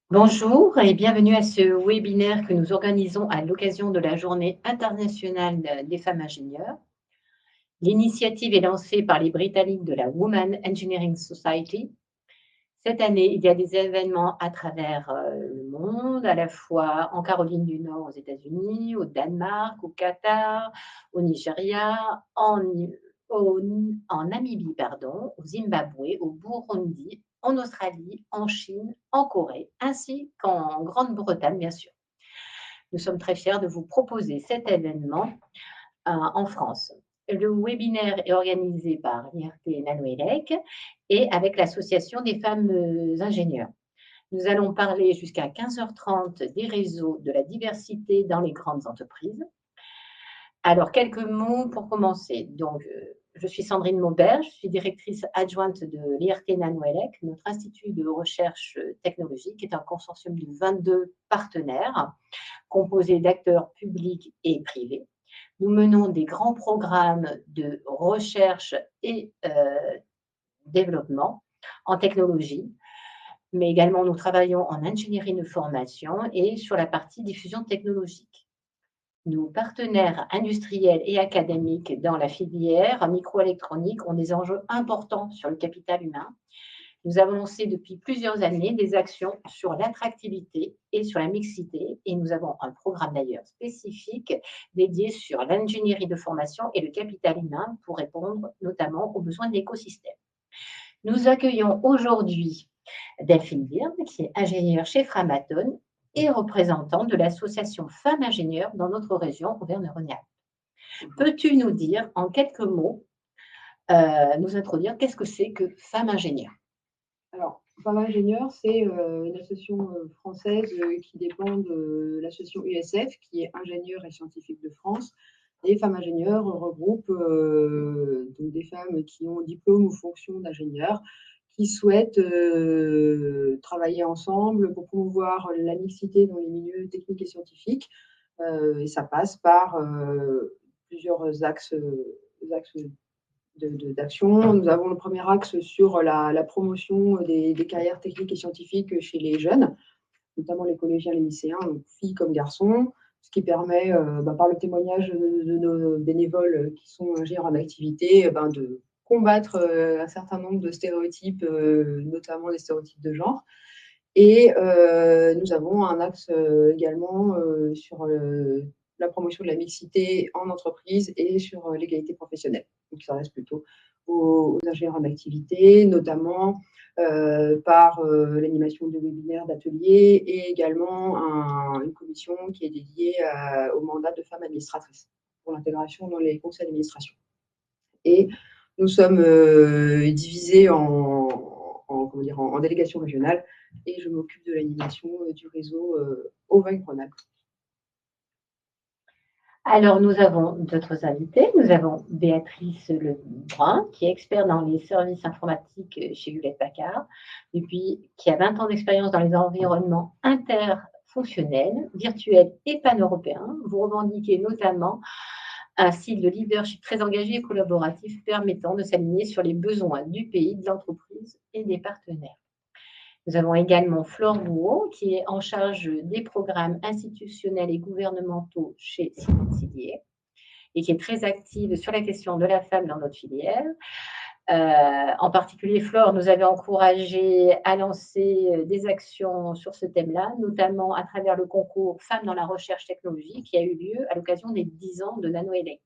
Bonjour et bienvenue à ce webinaire que nous organisons à l'occasion de la Journée internationale des femmes ingénieures. L'initiative est lancée par les Britanniques de la Women Engineering Society. Cette année, il y a des événements à travers le monde, à la fois en Caroline du Nord aux États-Unis, au Danemark, au Qatar, au Nigeria, en Namibie, pardon, au Zimbabwe, au Burundi, en Australie, en Chine, en Corée, ainsi qu'en Grande-Bretagne, bien sûr. Nous sommes très fiers de vous proposer cet événement en France. Le webinaire est organisé par l'IRT Nanoélec et avec l'Association des femmes ingénieures. Nous allons parler jusqu'à 15h30 des réseaux de la diversité dans les grandes entreprises. Alors, quelques mots pour commencer. Donc, je suis Sandrine Maubert, je suis directrice adjointe de l'IRT Nanoélec, notre institut de recherche technologique, qui est un consortium de 22 partenaires composé d'acteurs publics et privés. Nous menons des grands programmes de recherche et développement en technologie, mais également nous travaillons en ingénierie de formation et sur la partie diffusion technologique. Nos partenaires industriels et académiques dans la filière microélectronique ont des enjeux importants sur le capital humain. Nous avons lancé depuis plusieurs années des actions sur l'attractivité et sur la mixité, et nous avons un programme d'ailleurs spécifique dédié sur l'ingénierie de formation et le capital humain pour répondre notamment aux besoins de l'écosystème. Nous accueillons aujourd'hui Delphine Bird, qui est ingénieure chez Framatome et représentante de l'association Femmes Ingénieures dans notre région Auvergne-Rhône-Alpes. Peux-tu nous dire en quelques mots, nous introduire qu'est-ce que c'est que Femmes Ingénieures? Alors, Femmes Ingénieures, c'est une association française qui dépend de l'association USF, qui est Ingénieurs et Scientifiques de France. Et Femmes Ingénieures regroupe donc des femmes qui ont diplôme ou fonction d'ingénieur, qui souhaitent travailler ensemble pour promouvoir la mixité dans les milieux techniques et scientifiques. Et ça passe par plusieurs axes d'action. Nous avons le premier axe sur la promotion des carrières techniques et scientifiques chez les jeunes, notamment les collégiens et les lycéens, donc filles comme garçons, ce qui permet, par le témoignage de nos bénévoles qui sont ingénieurs en activité, de combattre un certain nombre de stéréotypes, notamment les stéréotypes de genre. Et nous avons un axe également sur la promotion de la mixité en entreprise et sur l'égalité professionnelle. Donc, ça reste plutôt aux ingénieurs en activité, notamment par l'animation de webinaires, d'ateliers et également une commission qui est dédiée au mandat de femmes administratrices pour l'intégration dans les conseils d'administration. Et nous sommes divisés en délégations régionales et je m'occupe de l'animation du réseau Auvergne-Rhône-Alpes. Alors, nous avons d'autres invités. Nous avons Béatrice Lebrun, qui est experte dans les services informatiques chez Hewlett-Packard, qui a 20 ans d'expérience dans les environnements interfonctionnels, virtuels et pan-européens. Vous revendiquez notamment un style de leadership très engagé et collaboratif permettant de s'aligner sur les besoins du pays, de l'entreprise et des partenaires. Nous avons également Flore Bouot, qui est en charge des programmes institutionnels et gouvernementaux chez Siemens et qui est très active sur la question de la femme dans notre filière. En particulier, Flore nous avait encouragé à lancer des actions sur ce thème-là, notamment à travers le concours Femmes dans la recherche technologique qui a eu lieu à l'occasion des 10 ans de Nanoélec.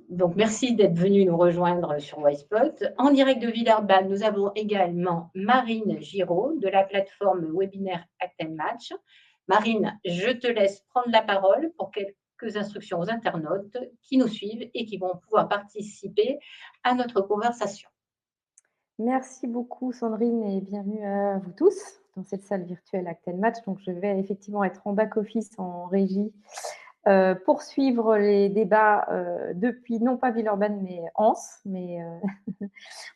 Donc, merci d'être venu nous rejoindre sur Wisepot. En direct de Villeurbanne, nous avons également Marine Giraud de la plateforme webinaire ActandMatch. Marine, je te laisse prendre la parole pour quelques instructions aux internautes qui nous suivent et qui vont pouvoir participer à notre conversation. Merci beaucoup Sandrine et bienvenue à vous tous dans cette salle virtuelle ActandMatch. Donc, je vais effectivement être en back-office, en régie, pour suivre les débats depuis, non pas Villeurbanne, mais Anse, mais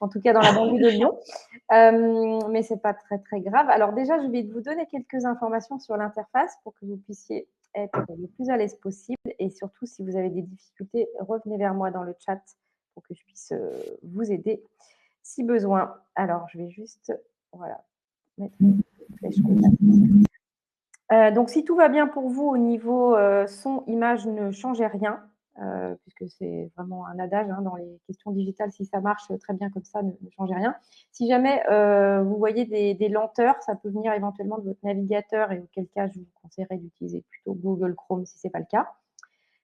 en tout cas dans la banlieue de Lyon. Mais ce n'est pas très, très grave. Alors déjà, je vais vous donner quelques informations sur l'interface pour que vous puissiez être le plus à l'aise possible. Et surtout, si vous avez des difficultés, revenez vers moi dans le chat pour que je puisse vous aider si besoin. Alors, je vais juste mettre une flèche comme ça. Donc, si tout va bien pour vous au niveau son, image, ne changez rien, puisque c'est vraiment un adage dans les questions digitales. Si ça marche très bien comme ça, ne changez rien. Si jamais vous voyez des lenteurs, ça peut venir éventuellement de votre navigateur, et auquel cas, je vous conseillerais d'utiliser plutôt Google Chrome si ce n'est pas le cas.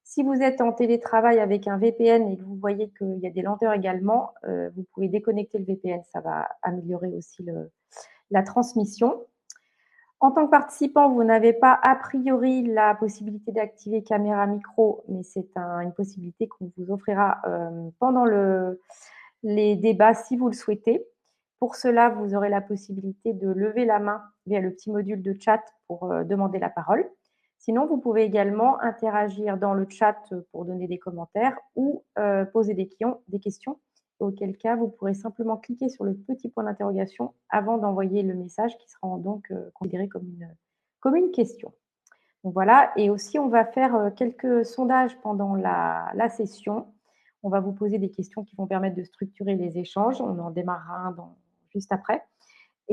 Si vous êtes en télétravail avec un VPN et que vous voyez qu'il y a des lenteurs également, vous pouvez déconnecter le VPN, ça va améliorer aussi la transmission. En tant que participant, vous n'avez pas a priori la possibilité d'activer caméra micro, mais c'est une possibilité qu'on vous offrira pendant les débats si vous le souhaitez. Pour cela, vous aurez la possibilité de lever la main via le petit module de chat pour demander la parole. Sinon, vous pouvez également interagir dans le chat pour donner des commentaires ou poser des questions, auquel cas vous pourrez simplement cliquer sur le petit point d'interrogation avant d'envoyer le message qui sera donc considéré comme une question. Donc voilà, et aussi on va faire quelques sondages pendant la session. On va vous poser des questions qui vont permettre de structurer les échanges. On en démarrera un juste après.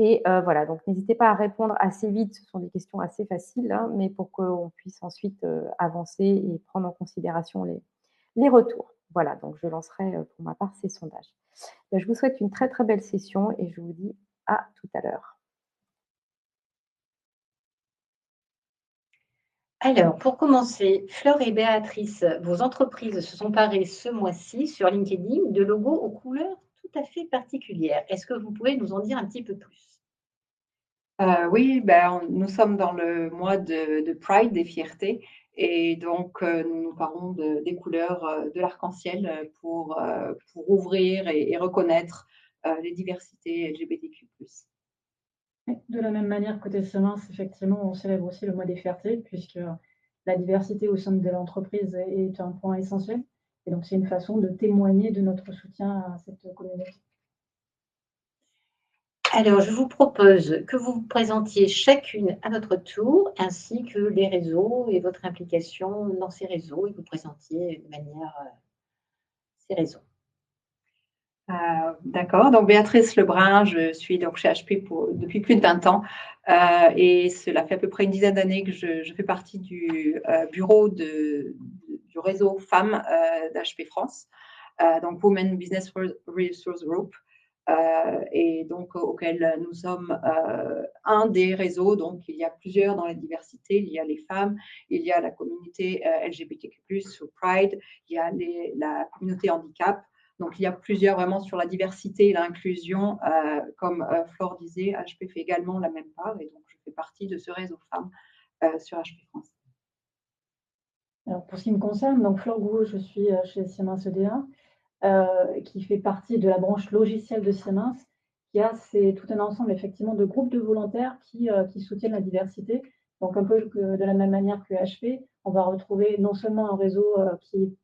Et voilà, donc n'hésitez pas à répondre assez vite. Ce sont des questions assez faciles, mais pour qu'on puisse ensuite avancer et prendre en considération les retours. Voilà, donc je lancerai pour ma part ces sondages. Je vous souhaite une très très belle session et je vous dis à tout à l'heure. Alors, pour commencer, Fleur et Béatrice, vos entreprises se sont parées ce mois-ci sur LinkedIn de logos aux couleurs tout à fait particulières. Est-ce que vous pouvez nous en dire un petit peu plus? Oui, nous sommes dans le mois de Pride, des fiertés, et donc nous parlons des couleurs de l'arc-en-ciel pour ouvrir et reconnaître les diversités LGBTQ+. De la même manière, côté Seminces, effectivement, on célèbre aussi le mois des fiertés, puisque la diversité au sein de l'entreprise est un point essentiel. Et donc, c'est une façon de témoigner de notre soutien à cette communauté. Alors, je vous propose que vous vous présentiez chacune à votre tour, ainsi que les réseaux et votre implication dans ces réseaux, et vous présentiez de manière ces réseaux. D'accord, donc Béatrice Lebrun, je suis donc chez HP depuis plus de 20 ans et cela fait à peu près une dizaine d'années que je fais partie du bureau du réseau femmes d'HP France, donc Women Business Resource Group, et donc auquel nous sommes un des réseaux. Donc il y a plusieurs dans la diversité, il y a les femmes, il y a la communauté LGBTQ+, ou Pride, il y a la communauté handicap. Donc, il y a plusieurs vraiment sur la diversité et l'inclusion. Comme Flore disait, HP fait également la même part, et donc je fais partie de ce réseau femmes sur HP France. Alors, pour ce qui me concerne, donc Flore Gouault, je suis chez Siemens EDA, qui fait partie de la branche logicielle de Siemens, c'est tout un ensemble effectivement de groupes de volontaires qui soutiennent la diversité. Donc, un peu de la même manière que HP, on va retrouver non seulement un réseau qui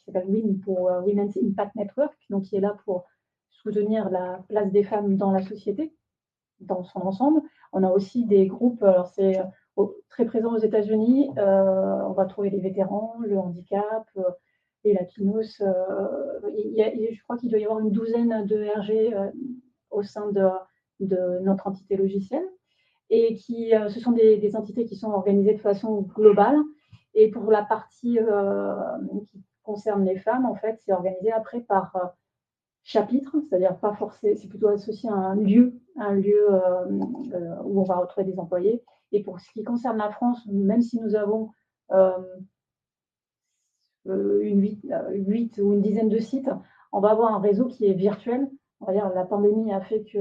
s'appelle WIN pour Women's Impact Network, donc qui est là pour soutenir la place des femmes dans la société, dans son ensemble. On a aussi des groupes, alors c'est très présent aux États-Unis, on va trouver les vétérans, le handicap, les latinos. Je crois qu'il doit y avoir une douzaine de RG au sein de notre entité logicielle, et ce sont des entités qui sont organisées de façon globale. Et pour la partie qui concerne les femmes, en fait, c'est organisé après par chapitre, c'est-à-dire pas forcément, c'est plutôt associé à un lieu où on va retrouver des employés. Et pour ce qui concerne la France, même si nous avons 8 ou une dizaine de sites, on va avoir un réseau qui est virtuel. On va dire la pandémie a fait que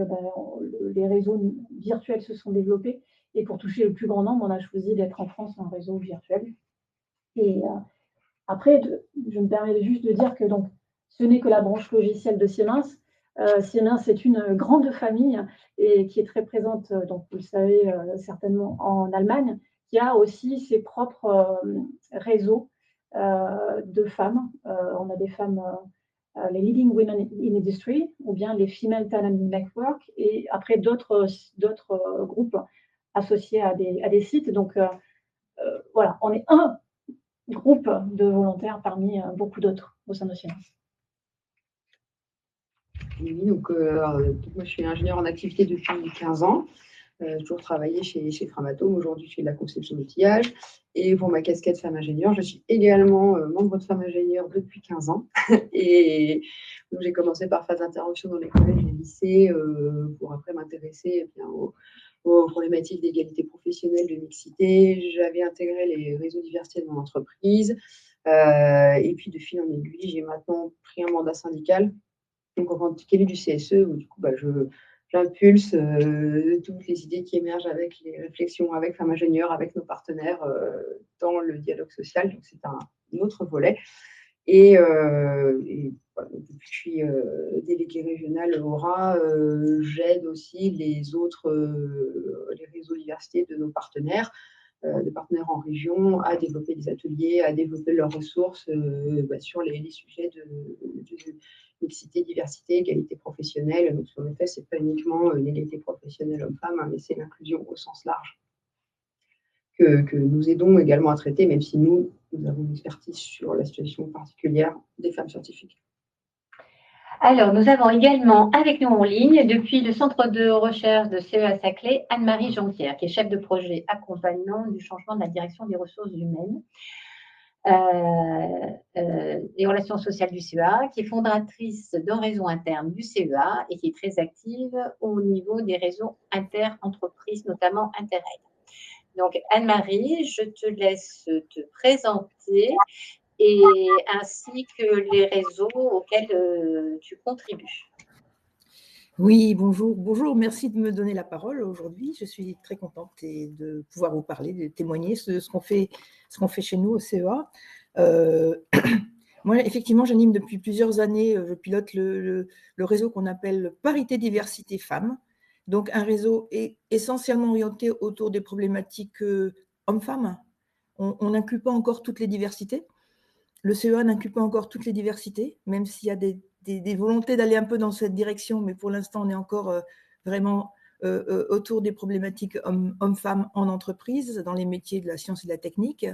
les réseaux virtuels se sont développés. Et pour toucher le plus grand nombre, on a choisi d'être en France un réseau virtuel. Et après, je me permets juste de dire que donc, ce n'est que la branche logicielle de Siemens. Siemens est une grande famille et qui est très présente, donc vous le savez certainement, en Allemagne, qui a aussi ses propres réseaux de femmes. On a des femmes, les Leading Women in Industry, ou bien les Female Talent Network, et après d'autres groupes associés à des sites. Donc voilà, on est un groupe de volontaires parmi beaucoup d'autres au sein de Siemens. Oui, donc moi je suis ingénieure en activité depuis 15 ans. J'ai toujours travaillé chez Framatome. Aujourd'hui, je fais de la conception d'outillage. Et pour ma casquette femme ingénieure, je suis également membre de femme ingénieure depuis 15 ans. Et donc, j'ai commencé par faire des interventions dans les collèges et les lycées pour après m'intéresser aux problématiques d'égalité professionnelle, de mixité. J'avais intégré les réseaux diversité de mon entreprise. Et puis, de fil en aiguille, j'ai maintenant pris un mandat syndical. Donc, en tant qu'élu du CSE, où, du coup, j'impulse toutes les idées qui émergent avec les réflexions avec Femmes Ingénieures, avec nos partenaires dans le dialogue social. Donc, c'est un autre volet. Et voilà, depuis que je suis déléguée régionale Aura, j'aide aussi les autres, les réseaux diversité de nos partenaires, de partenaires en région, à développer des ateliers, à développer leurs ressources sur les sujets de mixité, diversité, égalité professionnelle. Donc, en effet, ce n'est pas uniquement l'égalité professionnelle homme-femme, hein, mais c'est l'inclusion au sens large que nous aidons également à traiter, même si nous avons une expertise sur la situation particulière des femmes scientifiques. Alors, nous avons également avec nous en ligne, depuis le centre de recherche de CEA Saclay, Anne-Marie Jonquière, qui est chef de projet accompagnement du changement de la direction des ressources humaines des relations sociales du CEA, qui est fondatrice d'un réseau interne du CEA et qui est très active au niveau des réseaux inter-entreprises, notamment Interreg. Donc, Anne-Marie, je te laisse te présenter ainsi que les réseaux auxquels tu contribues. Oui, bonjour, bonjour, merci de me donner la parole aujourd'hui. Je suis très contente de pouvoir vous parler, de témoigner ce qu'on fait chez nous au CEA. Moi, effectivement, j'anime depuis plusieurs années, je pilote le réseau qu'on appelle Parité Diversité Femmes. Donc, un réseau essentiellement orienté autour des problématiques hommes-femmes. On n'inclut pas encore toutes les diversités. Le CEA n'inclut pas encore toutes les diversités, même s'il y a des volontés d'aller un peu dans cette direction, mais pour l'instant, on est encore vraiment autour des problématiques hommes-femmes en entreprise, dans les métiers de la science et de la technique.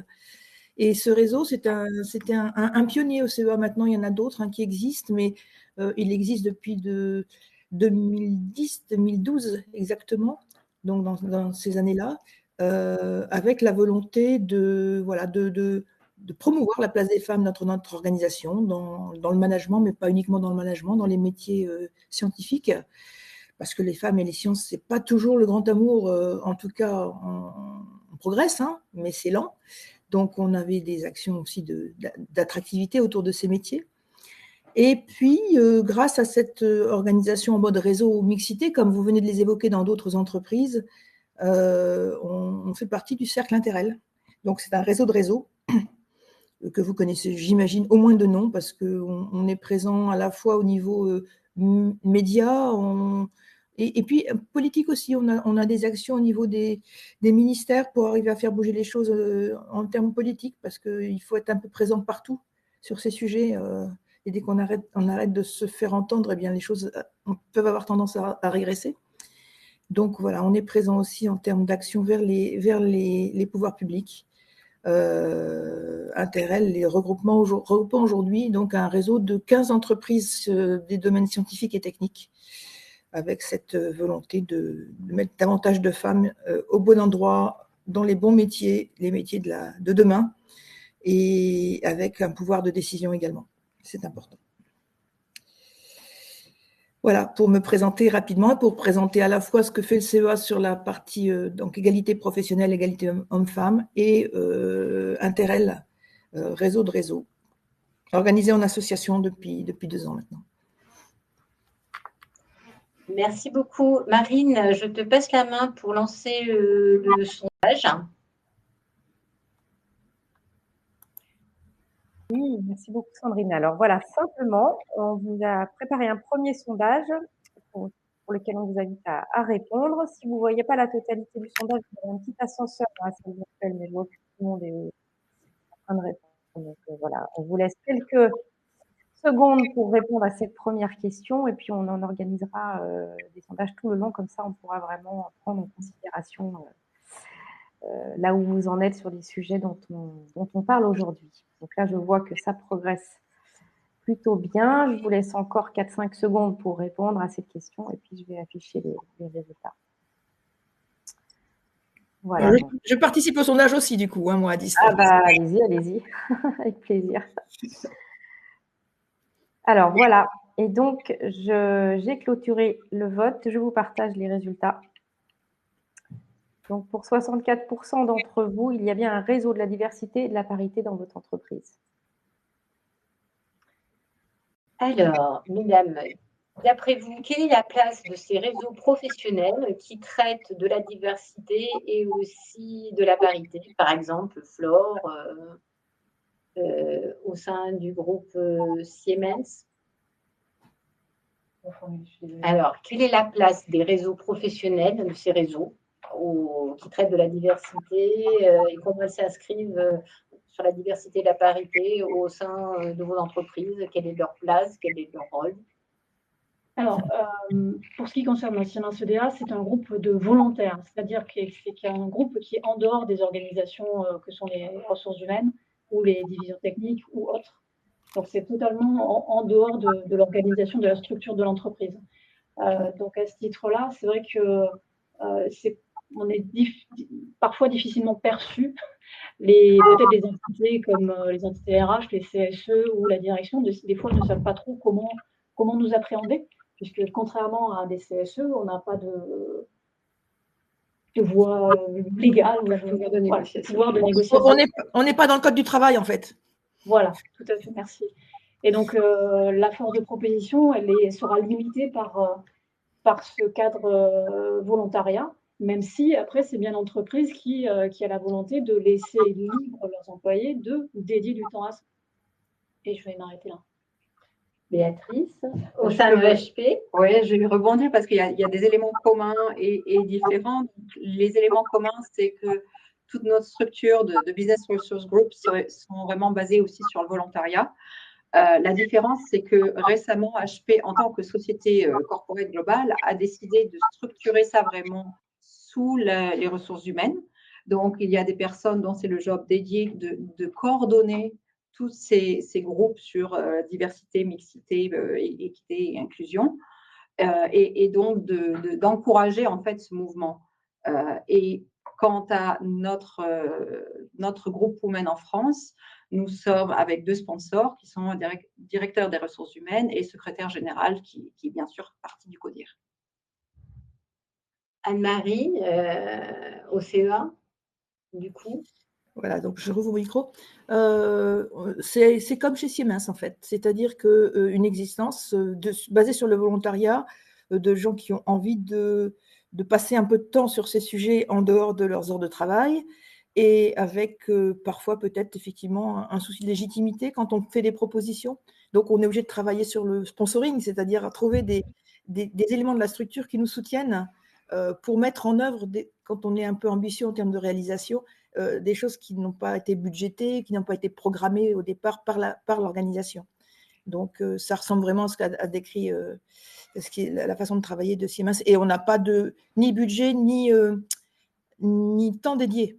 Et ce réseau, c'était un pionnier au CEA. Maintenant, il y en a d'autres qui existent, mais il existe depuis 2010-2012 exactement, donc dans ces années-là, avec la volonté de promouvoir la place des femmes dans notre organisation, dans le management, mais pas uniquement dans le management, dans les métiers scientifiques, parce que les femmes et les sciences, c'est pas toujours le grand amour, en tout cas, on progresse, mais c'est lent. Donc, on avait des actions aussi d'attractivité autour de ces métiers. Et puis, grâce à cette organisation en mode réseau mixité, comme vous venez de les évoquer dans d'autres entreprises, on fait partie du cercle Interrel. Donc, c'est un réseau de réseaux que vous connaissez, j'imagine, au moins de nom, parce qu'on est présent à la fois au niveau médias, et puis politique aussi. On a des actions au niveau des ministères pour arriver à faire bouger les choses en termes politiques, parce qu'il faut être un peu présent partout sur ces sujets. Et dès qu'on arrête de se faire entendre, eh bien, les choses peuvent avoir tendance à régresser. Donc voilà, on est présent aussi en termes d'action vers les pouvoirs publics. Interrel, les regroupant aujourd'hui donc un réseau de 15 entreprises des domaines scientifiques et techniques, avec cette volonté de mettre davantage de femmes au bon endroit, dans les bons métiers, les métiers de demain, et avec un pouvoir de décision également. C'est important. Voilà, pour me présenter rapidement, pour présenter à la fois ce que fait le CEA sur la partie donc égalité professionnelle, égalité homme-femme, et Interrel, réseau de réseaux, organisé en association depuis 2 ans maintenant. Merci beaucoup. Marine, je te passe la main pour lancer le sondage. Oui, merci beaucoup Sandrine. Alors voilà, simplement, on vous a préparé un premier sondage pour lequel on vous invite à répondre. Si vous ne voyez pas la totalité du sondage, vous avez un petit ascenseur dans la salle virtuelle, mais je vois que tout le monde est en train de répondre. Donc voilà, on vous laisse quelques secondes pour répondre à cette première question et puis on en organisera des sondages tout le long, comme ça on pourra vraiment prendre en considération là où vous en êtes sur les sujets dont on parle aujourd'hui. Donc là, je vois que ça progresse plutôt bien. Je vous laisse encore 4-5 secondes pour répondre à cette question et puis je vais afficher les résultats. Voilà. Je participe au sondage aussi, du coup, moi, à distance. Ah bah, allez-y, avec plaisir. Alors, voilà. Et donc, j'ai clôturé le vote. Je vous partage les résultats. Donc, pour 64% d'entre vous, il y a bien un réseau de la diversité et de la parité dans votre entreprise. Alors, mesdames, d'après vous, quelle est la place de ces réseaux professionnels qui traitent de la diversité et aussi de la parité? Par exemple, Flore, au sein du groupe Siemens. Alors, quelle est la place des réseaux professionnels, de ces réseaux qui traitent de la diversité et comment elles s'inscrivent sur la diversité et la parité au sein de vos entreprises? Quelle est leur place? Quel est leur rôle? Alors, pour ce qui concerne la Siemens EDA, c'est un groupe de volontaires, c'est-à-dire qu'il y a un groupe qui est en dehors des organisations que sont les ressources humaines ou les divisions techniques ou autres. Donc, c'est totalement en dehors de l'organisation, de la structure de l'entreprise. Donc, à ce titre-là, c'est vrai que on est parfois difficilement perçu. Peut-être les entités comme les entités RH, les CSE ou la direction, des fois, ne savent pas trop comment nous appréhender, puisque contrairement à des CSE, on n'a pas de voie légale ou pouvoir de négociation. On n'est pas dans le code du travail, en fait. Voilà, tout à fait, merci. Et donc, la force de proposition, elle sera limitée par ce cadre volontariat, même si, après, c'est bien l'entreprise qui a la volonté de laisser libre leurs employés de dédier du temps à ça. Et je vais m'arrêter là. Béatrice, au sein de HP. Oui, je vais rebondir parce qu'il y a des éléments communs et différents. Les éléments communs, c'est que toute notre structure de Business Resource Group sont vraiment basées aussi sur le volontariat. La différence, c'est que récemment, HP, en tant que société corporate globale, a décidé de structurer ça vraiment sous les ressources humaines. Donc, il y a des personnes dont c'est le job dédié de coordonner tous ces groupes sur diversité, mixité, équité et inclusion, et donc d'encourager en fait ce mouvement. Et quant à notre groupe Women en France, nous sommes avec 2 sponsors qui sont directeur des ressources humaines et secrétaire général qui est bien sûr partie du CODIR. Anne-Marie, au CEA, du coup. Voilà, donc je rouvre mon micro. C'est comme chez Siemens, en fait. C'est-à-dire qu'une existence basée sur le volontariat, de gens qui ont envie de passer un peu de temps sur ces sujets en dehors de leurs heures de travail, et avec parfois peut-être effectivement un souci de légitimité quand on fait des propositions. Donc, on est obligé de travailler sur le sponsoring, c'est-à-dire à trouver des éléments de la structure qui nous soutiennent pour mettre en œuvre, quand on est un peu ambitieux en termes de réalisation, des choses qui n'ont pas été budgétées, qui n'ont pas été programmées au départ par l'organisation. Donc, ça ressemble vraiment à ce qu'a décrit la façon de travailler de Siemens. Et on n'a pas ni budget, ni temps dédié.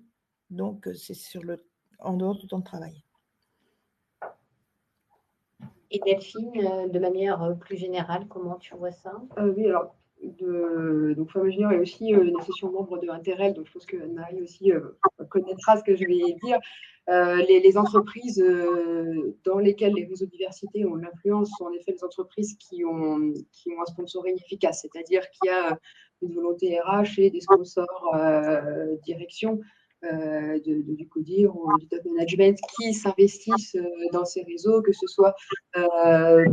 Donc, c'est en dehors du temps de travail. Et Delphine, de manière plus générale, comment tu vois ça? Oui, alors, donc Femmes Juniors est aussi une association membre de Interrel, donc je pense que Anne-Marie aussi connaîtra ce que je vais dire. Les entreprises dans lesquelles les réseaux de diversité ont l'influence sont en effet les entreprises qui ont un sponsoring efficace, c'est-à-dire qu'il y a une volonté RH et des sponsors direction du CODIR ou du top management qui s'investissent dans ces réseaux, que ce soit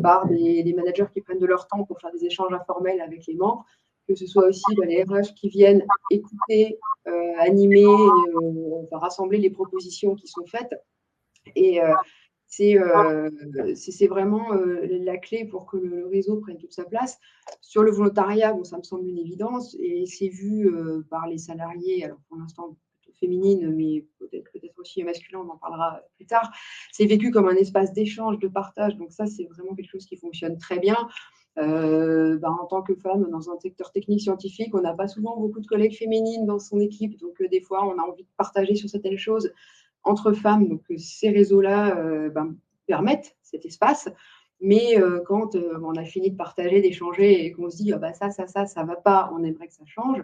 par des managers qui prennent de leur temps pour faire des échanges informels avec les membres, que ce soit aussi les RH qui viennent écouter, animer, rassembler les propositions qui sont faites. Et c'est vraiment la clé pour que le réseau prenne toute sa place. Sur le volontariat, bon, ça me semble une évidence et c'est vu par les salariés, alors pour l'instant féminine, mais peut-être aussi masculin, on en parlera plus tard. C'est vécu comme un espace d'échange, de partage, donc ça, c'est vraiment quelque chose qui fonctionne très bien. En tant que femme dans un secteur technique scientifique, on n'a pas souvent beaucoup de collègues féminines dans son équipe, donc des fois, on a envie de partager sur certaines choses entre femmes, donc ces réseaux-là permettent cet espace. Mais quand on a fini de partager, d'échanger et qu'on se dit ça ne va pas, on aimerait que ça change,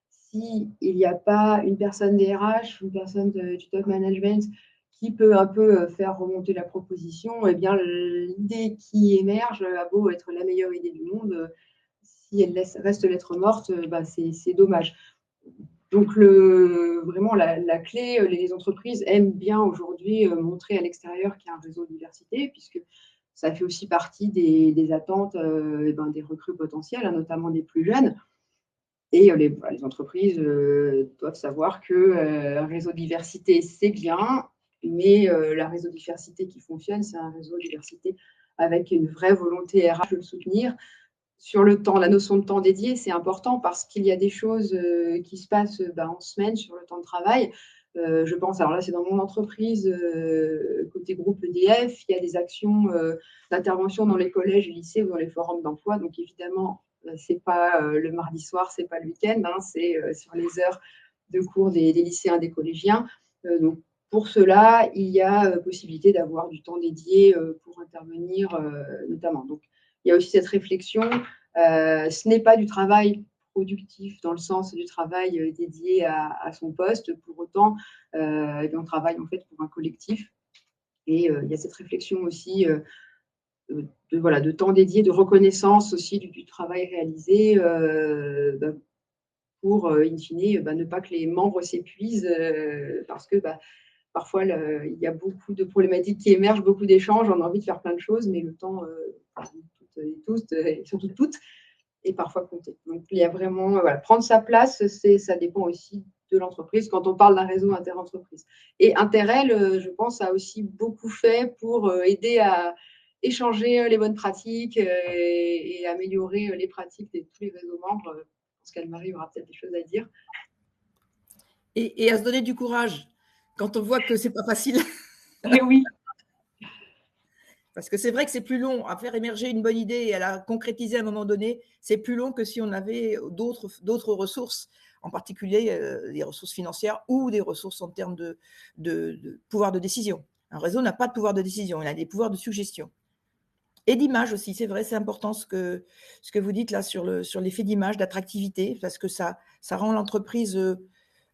s'il n'y a pas une personne des RH, une personne du top management qui peut un peu faire remonter la proposition, eh bien, l'idée qui émerge a beau être la meilleure idée du monde, si elle reste lettre morte, c'est dommage. Donc, vraiment, la clé, les entreprises aiment bien aujourd'hui montrer à l'extérieur qu'il y a un réseau de diversité, puisque ça fait aussi partie des attentes des recrues potentielles, notamment des plus jeunes. Et les entreprises doivent savoir qu'un réseau de diversité, c'est bien, mais le réseau de diversité qui fonctionne, c'est un réseau de diversité avec une vraie volonté RH de le soutenir. Sur le temps, la notion de temps dédié, c'est important parce qu'il y a des choses qui se passent en semaine sur le temps de travail. Je pense, alors là, c'est dans mon entreprise, côté groupe EDF, il y a des actions d'intervention dans les collèges et lycées ou dans les forums d'emploi. Donc, évidemment, ce n'est pas le mardi soir, ce n'est pas le week-end, c'est sur les heures de cours des lycéens, des collégiens. Donc, pour cela, il y a possibilité d'avoir du temps dédié pour intervenir notamment. Donc, il y a aussi cette réflexion. Ce n'est pas du travail productif dans le sens du travail dédié à son poste. Pour autant, on travaille en fait pour un collectif. Et il y a cette réflexion aussi de temps dédié, de reconnaissance aussi du travail réalisé pour, in fine, ne pas que les membres s'épuisent parce que parfois, il y a beaucoup de problématiques qui émergent, beaucoup d'échanges, on a envie de faire plein de choses, mais le temps, toutes et surtout toutes, est parfois compté. Donc, il y a vraiment, prendre sa place, ça dépend aussi de l'entreprise quand on parle d'un réseau interentreprise. Et Interrel, je pense, a aussi beaucoup fait pour aider à échanger les bonnes pratiques et améliorer les pratiques de tous les réseaux membres. Je pense qu'Anne-Marie aura peut-être des choses à dire. Et à se donner du courage quand on voit que ce n'est pas facile. Mais oui. Parce que c'est vrai que c'est plus long à faire émerger une bonne idée et à la concrétiser à un moment donné. C'est plus long que si on avait d'autres ressources, en particulier des ressources financières ou des ressources en termes de pouvoir de décision. Un réseau n'a pas de pouvoir de décision, il a des pouvoirs de suggestion. Et d'image aussi, c'est vrai, c'est important ce que vous dites là sur l'effet d'image, d'attractivité, parce que ça rend l'entreprise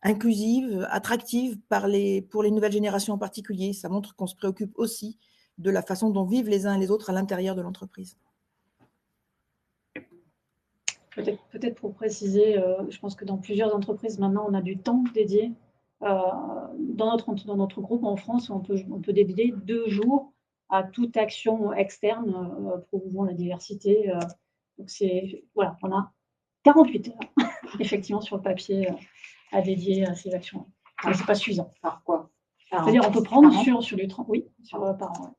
inclusive, attractive pour les nouvelles générations en particulier. Ça montre qu'on se préoccupe aussi de la façon dont vivent les uns et les autres à l'intérieur de l'entreprise. Peut-être pour préciser, je pense que dans plusieurs entreprises, maintenant, on a du temps dédié. Dans notre groupe en France, on peut dédier 2 jours à toute action externe promouvant la diversité. Donc, voilà, on a 48 heures, effectivement, sur le papier à dédier à ces actions. Mais ce n'est pas suffisant. Par quoi? C'est-à-dire, on peut prendre sur du 30, oui, par an. Ouais.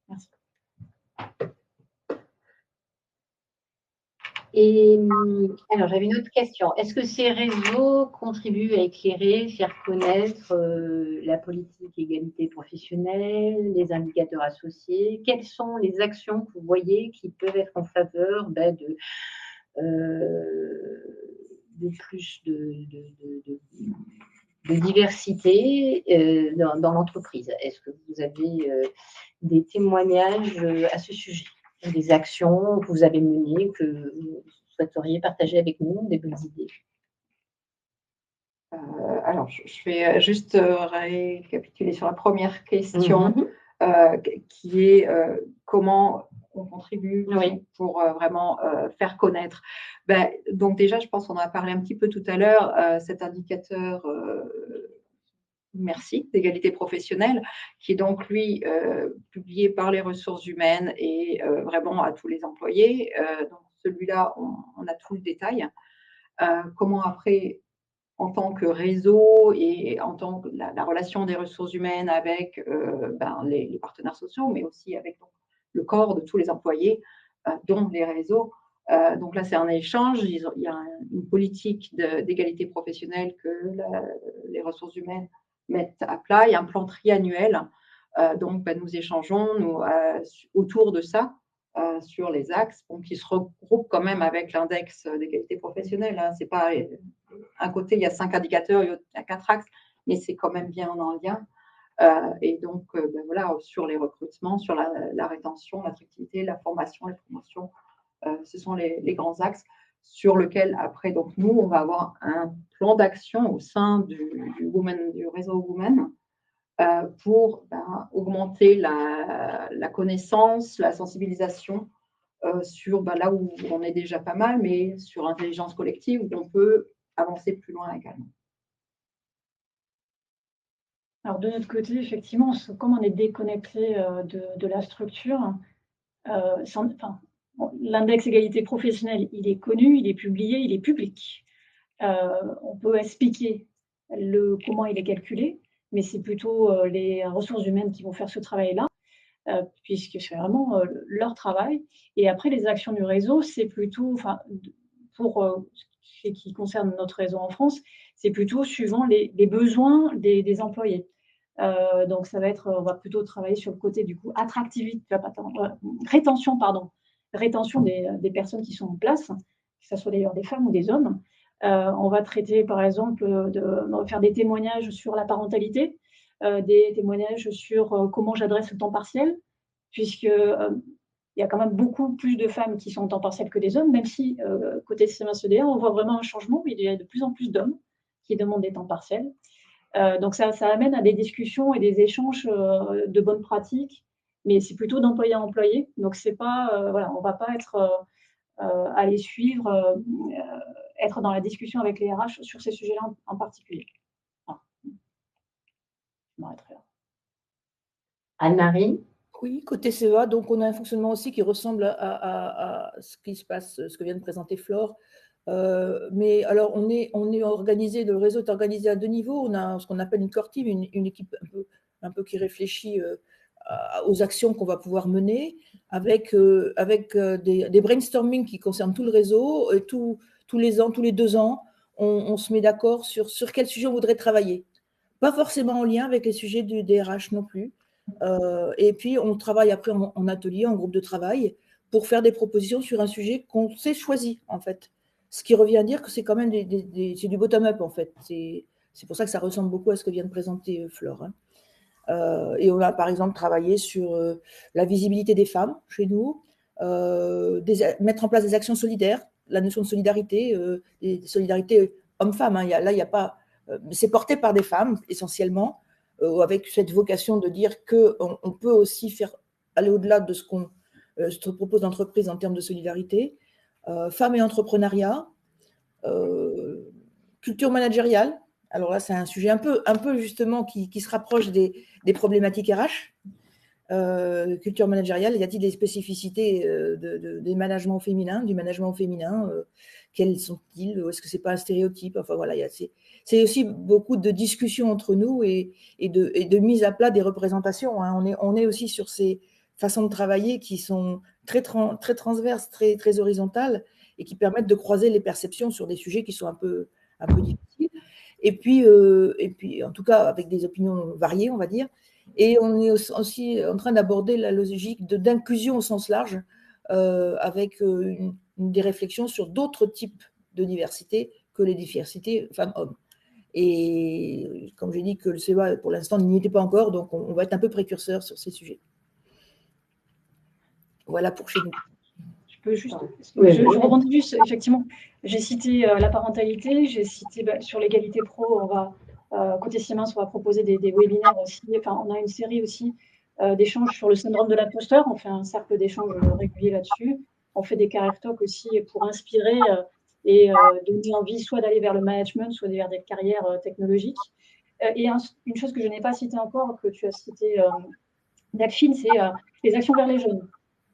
Merci. Et alors, j'avais une autre question. Est-ce que ces réseaux contribuent à éclairer, faire connaître la politique égalité professionnelle, les indicateurs associés? Quelles sont les actions que vous voyez qui peuvent être en faveur de plus de diversité dans l'entreprise? Est-ce que vous avez des témoignages à ce sujet? Des actions que vous avez menées, que vous souhaiteriez partager avec nous, des bonnes idées? Alors, je vais juste récapituler sur la première question, qui est comment on contribue pour vraiment faire connaître. Donc déjà, je pense qu'on en a parlé un petit peu tout à l'heure, cet indicateur Merci d'égalité professionnelle, qui est donc, lui, publié par les ressources humaines et vraiment à tous les employés. Donc, celui-là, on a tout le détail. Comment après, en tant que réseau et en tant que la relation des ressources humaines avec les partenaires sociaux, mais aussi avec donc, le corps de tous les employés, dont les réseaux. Donc là, c'est un échange. Il y a une politique d'égalité professionnelle que les ressources humaines mettent à plat. Il y a un plan triannuel. Donc, nous échangeons autour de ça sur les axes qui se regroupent quand même avec l'index d'égalité professionnelle. C'est pas un côté, il y a 5 indicateurs, il y a 4 axes, mais c'est quand même bien en lien. Et donc, voilà, sur les recrutements, sur la rétention, l'attractivité, la formation, la promotion, ce sont les grands axes sur lesquels, après, donc nous, on va avoir un plan d'action au sein du réseau Women pour augmenter la connaissance, la sensibilisation sur là où on est déjà pas mal, mais sur l'intelligence collective, où on peut avancer plus loin également. Alors, de notre côté, effectivement, comme on est déconnecté de la structure, l'index égalité professionnelle, il est connu, il est publié, il est public. On peut expliquer comment il est calculé, mais c'est plutôt les ressources humaines qui vont faire ce travail-là, puisque c'est vraiment leur travail. Et après, les actions du réseau, c'est plutôt, pour ce qui concerne notre réseau en France, c'est plutôt suivant les besoins des employés. Donc, ça va être, on va plutôt travailler sur le côté du coup rétention des personnes qui sont en place, que ce soit d'ailleurs des femmes ou des hommes. On va traiter, par exemple, on va faire des témoignages sur la parentalité, des témoignages sur comment j'adresse le temps partiel, puisque il y a quand même beaucoup plus de femmes qui sont en temps partiel que des hommes, même si côté Siemens EDA, on voit vraiment un changement. Il y a de plus en plus d'hommes qui demandent des temps partiels. Donc ça amène à des discussions et des échanges de bonnes pratiques, mais c'est plutôt d'employé à employé. Donc c'est pas, voilà, on va pas être aller suivre, être dans la discussion avec les RH sur ces sujets-là en particulier. Je m'arrêterai là. Anne-Marie? Oui, côté CEA, donc on a un fonctionnement aussi qui ressemble à ce qui se passe, ce que vient de présenter Flore. Mais alors, on est organisé, le réseau est organisé à deux niveaux. On a ce qu'on appelle une core team, une équipe un peu qui réfléchit aux actions qu'on va pouvoir mener, avec des brainstorming qui concernent tout le réseau. Et tous les ans, tous les 2 ans, on se met d'accord sur quel sujet on voudrait travailler. Pas forcément en lien avec les sujets du DRH non plus. Et puis, on travaille après en atelier, en groupe de travail, pour faire des propositions sur un sujet qu'on s'est choisi, en fait. Ce qui revient à dire que c'est quand même c'est du bottom-up, en fait. C'est pour ça que ça ressemble beaucoup à ce que vient de présenter Flore. Et on a, par exemple, travaillé sur la visibilité des femmes chez nous, mettre en place des actions solidaires, la notion de solidarité, des solidarités hommes-femmes. Hein. Là, il n'y a pas... c'est porté par des femmes, essentiellement, avec cette vocation de dire qu'on peut aussi aller au-delà de ce qu'on se propose d'entreprise en termes de solidarité. Femmes et entrepreneuriat, culture managériale. Alors là, c'est un sujet un peu justement qui se rapproche des problématiques RH. Culture managériale, y a-t-il des spécificités du management féminin? Quels sont-ils? Est-ce que c'est pas un stéréotype? Enfin voilà, c'est aussi beaucoup de discussions entre nous et de mise à plat des représentations. Hein. On est aussi sur ces façons de travailler qui sont très transverses, très horizontales et qui permettent de croiser les perceptions sur des sujets qui sont un peu difficiles. Et puis, en tout cas, avec des opinions variées, on va dire. Et on est aussi en train d'aborder la logique d'inclusion au sens large, avec des réflexions sur d'autres types de diversité que les diversités femmes-hommes. Et comme j'ai dit que le CEA, pour l'instant, n'y était pas encore, donc on va être un peu précurseur sur ces sujets. Voilà pour chez nous. Je peux juste... Je rebondis juste, effectivement. J'ai cité la parentalité, j'ai cité sur l'égalité pro, on va... côté Siemens, on va proposer des webinaires aussi. Enfin, on a une série aussi d'échanges sur le syndrome de l'imposteur. On fait un cercle d'échanges régulier là-dessus. On fait des career talks aussi pour inspirer et donner envie soit d'aller vers le management, soit vers des carrières technologiques. Et une chose que je n'ai pas citée encore, que tu as citée, Delphine, c'est les actions vers les jeunes.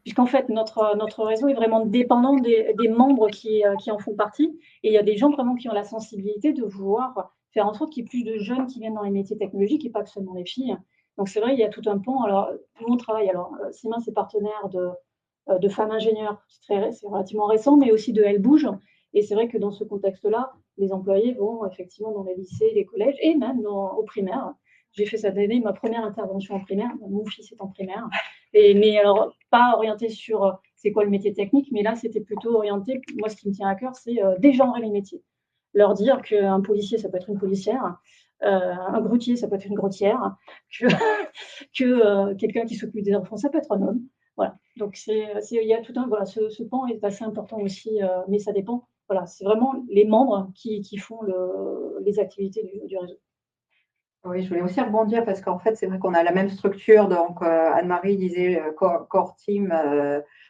Puisqu'en fait, notre réseau est vraiment dépendant des membres qui en font partie. Et il y a des gens vraiment qui ont la sensibilité de vouloir faire en sorte qu'il y ait plus de jeunes qui viennent dans les métiers technologiques et pas que seulement les filles. Donc, c'est vrai, il y a tout un pan. Alors, tout le monde travaille. Alors, Siemens est partenaire de femmes ingénieurs. C'est relativement récent, mais aussi de Elle Bouge. Et c'est vrai que dans ce contexte-là, les employés vont effectivement dans les lycées, les collèges et même au primaire. J'ai fait cette année ma première intervention en primaire. Mon fils est en primaire. Mais alors, pas orienté sur c'est quoi le métier technique, mais là, c'était plutôt orienté. Moi, ce qui me tient à cœur, c'est dégenrer les métiers. Leur dire qu'un policier, ça peut être une policière, Un grutier, ça peut être une grutière, que quelqu'un qui s'occupe des enfants, ça peut être un homme. Voilà. Donc, il y a tout voilà, ce pan est assez important aussi, mais ça dépend. Voilà, c'est vraiment les membres qui font les activités du réseau. Oui, je voulais aussi rebondir parce qu'en fait, c'est vrai qu'on a la même structure. Donc, Anne-Marie disait core team.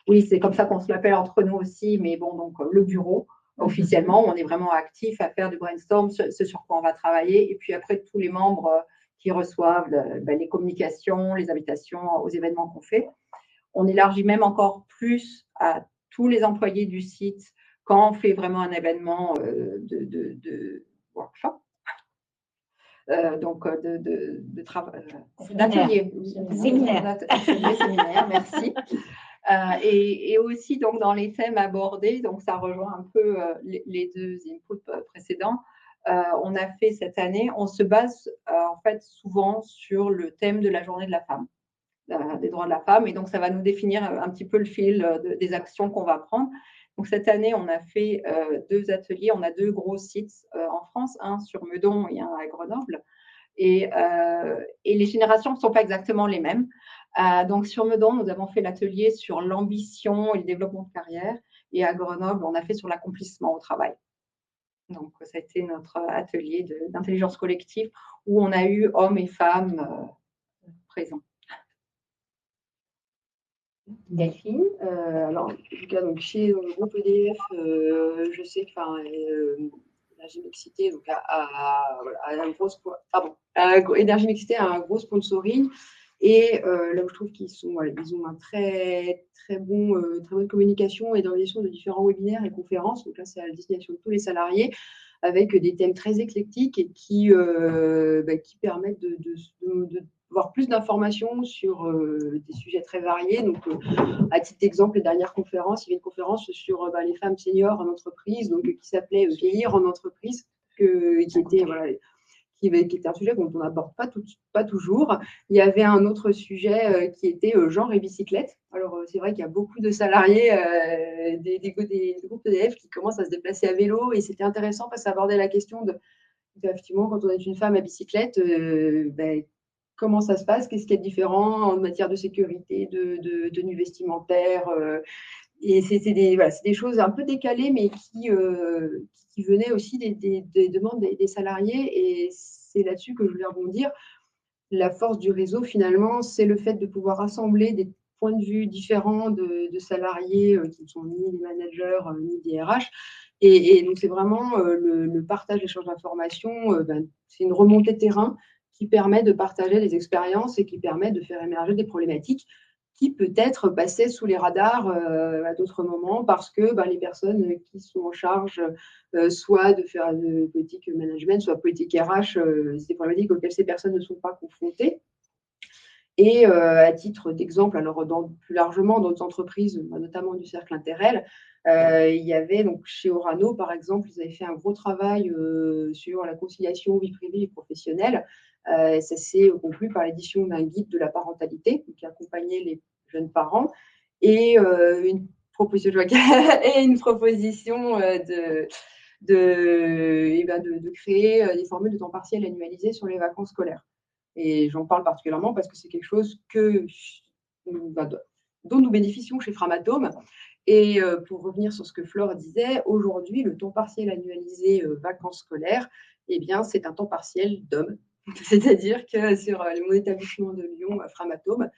Oui, c'est comme ça qu'on se l'appelle entre nous aussi. Mais bon, donc le bureau, officiellement, on est vraiment actif à faire du brainstorm, ce sur quoi on va travailler. Et puis après, tous les membres qui reçoivent les communications, les invitations aux événements qu'on fait. On élargit même encore plus à tous les employés du site quand on fait vraiment un événement de workshop. Donc de travail, d'atelier, séminaire, merci. Et aussi donc dans les thèmes abordés, donc ça rejoint un peu les deux inputs précédents. On a fait cette année, on se base en fait souvent sur le thème de la journée de la femme, des droits de la femme, et donc ça va nous définir un petit peu le fil des actions qu'on va prendre. Donc cette année, on a fait 2 ateliers, on a 2 gros sites en France, un sur Meudon et un à Grenoble. Et les générations ne sont pas exactement les mêmes. Donc sur Meudon, nous avons fait l'atelier sur l'ambition et le développement de carrière. Et à Grenoble, on a fait sur l'accomplissement au travail. Donc ça a été notre atelier d'intelligence collective où on a eu hommes et femmes présents. Delphine. Alors, en tout cas, donc, chez le groupe EDF, je sais que Énergie Mixité donc, a un gros Énergie Mixité a un gros sponsoring. Et là où je trouve qu'ils ont un très bonne communication et d'organisation de différents webinaires et conférences. Donc là, c'est à la destination de tous les salariés, avec des thèmes très éclectiques et qui permettent de voir plus d'informations sur des sujets très variés. Donc, à titre d'exemple, les dernières conférences, il y avait une conférence sur les femmes seniors en entreprise, donc qui s'appelait Vieillir en entreprise, qui était un sujet dont on n'aborde pas toujours. Il y avait un autre sujet qui était genre et bicyclette. Alors, c'est vrai qu'il y a beaucoup de salariés des groupes EDF qui commencent à se déplacer à vélo, et c'était intéressant parce que ça abordait la question effectivement, quand on est une femme à bicyclette, comment ça se passe, qu'est-ce qui est différent en matière de sécurité, de tenue vestimentaire. Et c'est des choses un peu décalées, mais qui venaient aussi des demandes des salariés. Et c'est là-dessus que je voulais rebondir. La force du réseau, finalement, c'est le fait de pouvoir rassembler des points de vue différents de salariés qui ne sont ni des managers, ni des RH. Et donc, c'est vraiment le partage, l'échange d'informations. C'est une remontée de terrain qui permet de partager des expériences et qui permet de faire émerger des problématiques qui peut-être passaient sous les radars à d'autres moments parce que les personnes qui sont en charge soit de faire de politique management, soit politique RH, c'est des problématiques auxquelles ces personnes ne sont pas confrontées. Et à titre d'exemple, alors plus largement dans d'autres entreprises, notamment du cercle Interrel, il y avait donc chez Orano, par exemple, ils avaient fait un gros travail sur la conciliation vie privée et professionnelle. Ça s'est conclu par l'édition d'un guide de la parentalité qui accompagnait les jeunes parents et une proposition de créer des formules de temps partiel annualisées sur les vacances scolaires. Et j'en parle particulièrement parce que c'est quelque chose dont nous bénéficions chez Framatome. Et pour revenir sur ce que Flore disait, aujourd'hui, le temps partiel annualisé vacances scolaires, c'est un temps partiel d'hommes. C'est-à-dire que sur mon établissement de Lyon, Framatome,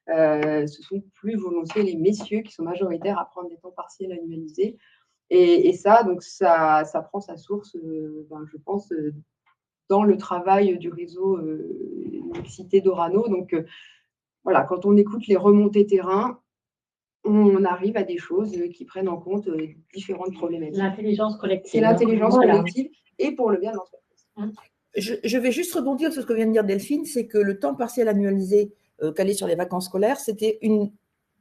ce sont plus volontiers les messieurs qui sont majoritaires à prendre des temps partiels annualisés. Et ça, donc ça prend sa source, je pense, dans le travail du réseau Mixité d'Orano. Donc, voilà, quand on écoute les remontées terrain, on arrive à des choses qui prennent en compte différentes problématiques. L'intelligence collective. C'est l'intelligence collective et pour le bien de l'entreprise. Je vais juste rebondir sur ce que vient de dire Delphine, c'est que le temps partiel annualisé calé sur les vacances scolaires, c'était une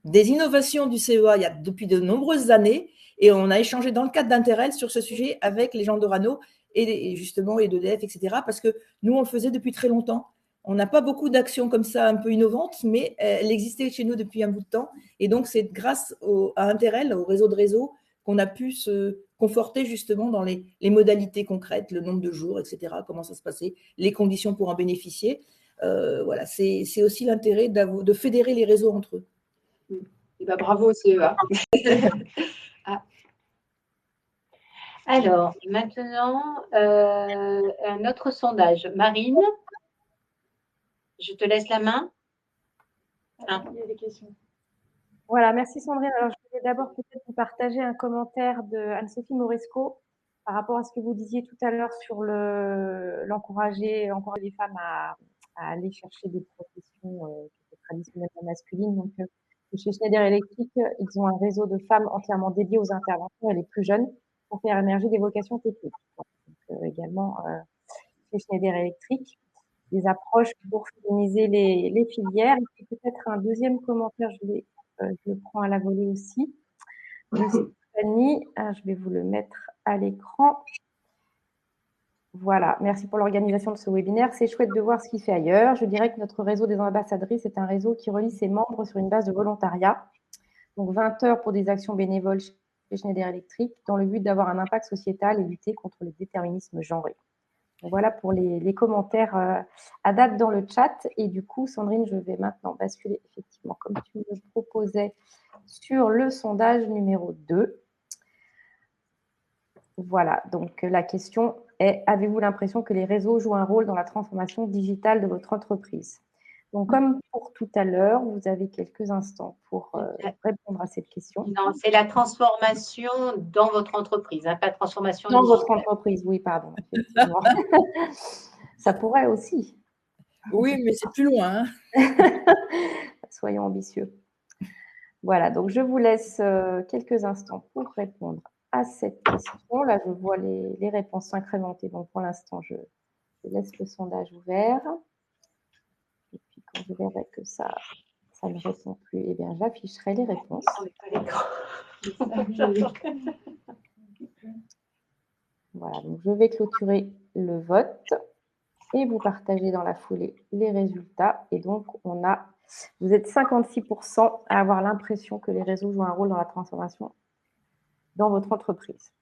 des innovations du CEA depuis de nombreuses années, et on a échangé dans le cadre d'Interrel sur ce sujet avec les gens d'Orano et justement et d'EDF, etc. Parce que nous, on le faisait depuis très longtemps. On n'a pas beaucoup d'actions comme ça un peu innovantes, mais elle existait chez nous depuis un bout de temps. Et donc, c'est grâce à Interrel, au réseau de réseaux, qu'on a pu conforter justement dans les modalités concrètes, le nombre de jours, etc., comment ça se passait, les conditions pour en bénéficier. Voilà, c'est aussi l'intérêt de fédérer les réseaux entre eux. Et bravo au CEA. Alors, maintenant, un autre sondage. Marine, je te laisse la main. Il y a des questions. Voilà, merci Sandrine. Alors, je voulais d'abord peut-être vous partager un commentaire de Anne-Sophie Moresco par rapport à ce que vous disiez tout à l'heure sur encourager les femmes à aller chercher des professions qui étaient traditionnellement masculines. Donc, chez Schneider Electric, ils ont un réseau de femmes entièrement dédié aux interventions et les plus jeunes pour faire émerger des vocations techniques. Donc, également, chez Schneider Electric, des approches pour féminiser les filières. Et puis peut-être un deuxième commentaire, je le prends à la volée aussi, de Stéphanie. Je vais vous le mettre à l'écran. Voilà, merci pour l'organisation de ce webinaire. C'est chouette de voir ce qu'il fait ailleurs. Je dirais que notre réseau des ambassadrices est un réseau qui relie ses membres sur une base de volontariat. Donc 20 heures pour des actions bénévoles chez Schneider Electric, dans le but d'avoir un impact sociétal et lutter contre le déterminisme genré. Donc voilà pour les commentaires à date dans le chat. Et du coup, Sandrine, je vais maintenant basculer effectivement, comme tu me le proposais, sur le sondage numéro 2. Voilà, donc la question est, avez-vous l'impression que les réseaux jouent un rôle dans la transformation digitale de votre entreprise? Donc, comme pour tout à l'heure, vous avez quelques instants pour répondre à cette question. Non, c'est la transformation dans votre entreprise, hein, pas transformation dans digitale. votre entreprise, oui, pardon, effectivement. Ça pourrait aussi. Oui, mais c'est plus loin. Hein. Soyons ambitieux. Voilà, donc je vous laisse quelques instants pour répondre à cette question. Là, je vois les réponses s'incrémenter. Donc, pour l'instant, je laisse le sondage ouvert. Et puis, quand je verrai que ça ne répond plus, eh bien, j'afficherai les réponses. Voilà, donc je vais clôturer le vote et vous partager dans la foulée les résultats. Et donc, vous êtes 56% à avoir l'impression que les réseaux jouent un rôle dans la transformation dans votre entreprise.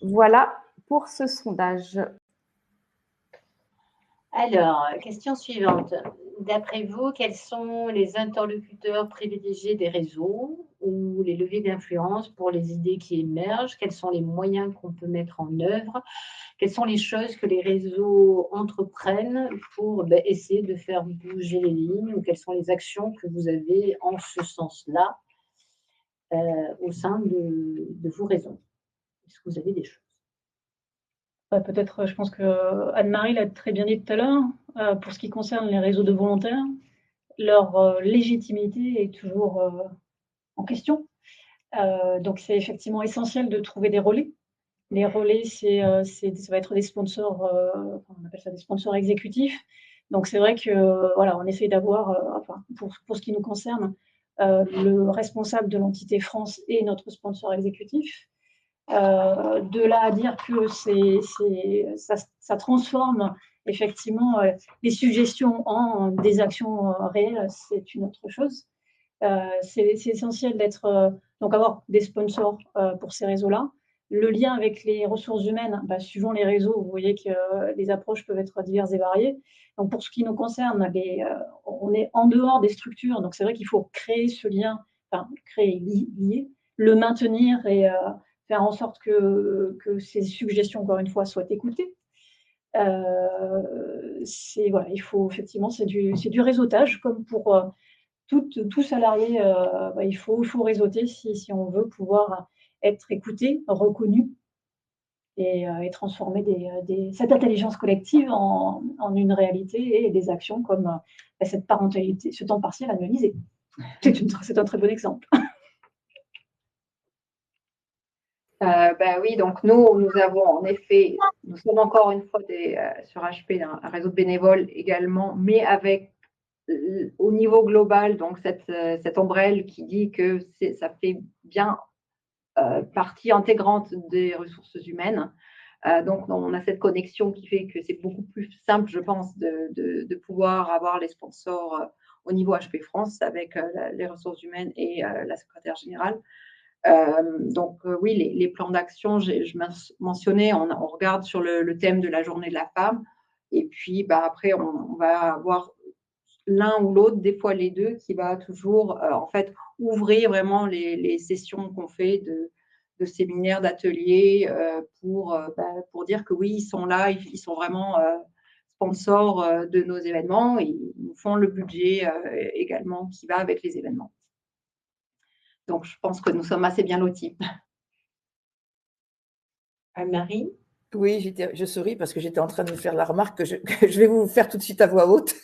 Voilà pour ce sondage. Alors, question suivante. D'après vous, quels sont les interlocuteurs privilégiés des réseaux ou les leviers d'influence pour les idées qui émergent? Quels sont les moyens qu'on peut mettre en œuvre? Quelles sont les choses que les réseaux entreprennent pour essayer de faire bouger les lignes? Ou quelles sont les actions que vous avez en ce sens-là au sein de vos réseaux? Est-ce que vous avez des choses? Peut-être, je pense que Anne-Marie l'a très bien dit tout à l'heure, pour ce qui concerne les réseaux de volontaires, leur légitimité est toujours en question. Donc c'est effectivement essentiel de trouver des relais. Les relais, ça va être des sponsors, on appelle ça des sponsors exécutifs. Donc c'est vrai que voilà, on essaye d'avoir, pour ce qui nous concerne, le responsable de l'entité France est notre sponsor exécutif. De là à dire que ça transforme effectivement les suggestions en des actions réelles, c'est une autre chose. C'est essentiel donc avoir des sponsors pour ces réseaux-là. Le lien avec les ressources humaines, suivant les réseaux, vous voyez que les approches peuvent être diverses et variées. Donc pour ce qui nous concerne, on est en dehors des structures, donc c'est vrai qu'il faut créer ce lien, lier, le maintenir et faire en sorte que ces suggestions, encore une fois, soient écoutées. Il faut effectivement, c'est du réseautage, comme pour tout salarié, il faut réseauter si on veut pouvoir être écouté, reconnu et transformer cette intelligence collective en une réalité et des actions comme cette parentalité, ce temps partiel annualisé. C'est un très bon exemple. Oui, donc nous avons en effet, nous sommes encore une fois sur HP un réseau de bénévoles également, mais avec au niveau global, donc cette ombrelle qui dit que ça fait bien partie intégrante des ressources humaines. Donc on a cette connexion qui fait que c'est beaucoup plus simple, je pense, de pouvoir avoir les sponsors au niveau HP France avec les ressources humaines et la secrétaire générale. Oui, les plans d'action, je mentionnais, on regarde sur le thème de la journée de la femme. Et puis, après, on va avoir l'un ou l'autre, des fois les deux, qui va toujours, en fait, ouvrir vraiment les sessions qu'on fait de séminaires, d'ateliers pour dire que oui, ils sont là, ils sont vraiment sponsors de nos événements et ils nous font le budget également qui va avec les événements. Donc, je pense que nous sommes assez bien lotis. Anne-Marie? Oui, je souris parce que j'étais en train de vous faire la remarque que je vais vous faire tout de suite à voix haute.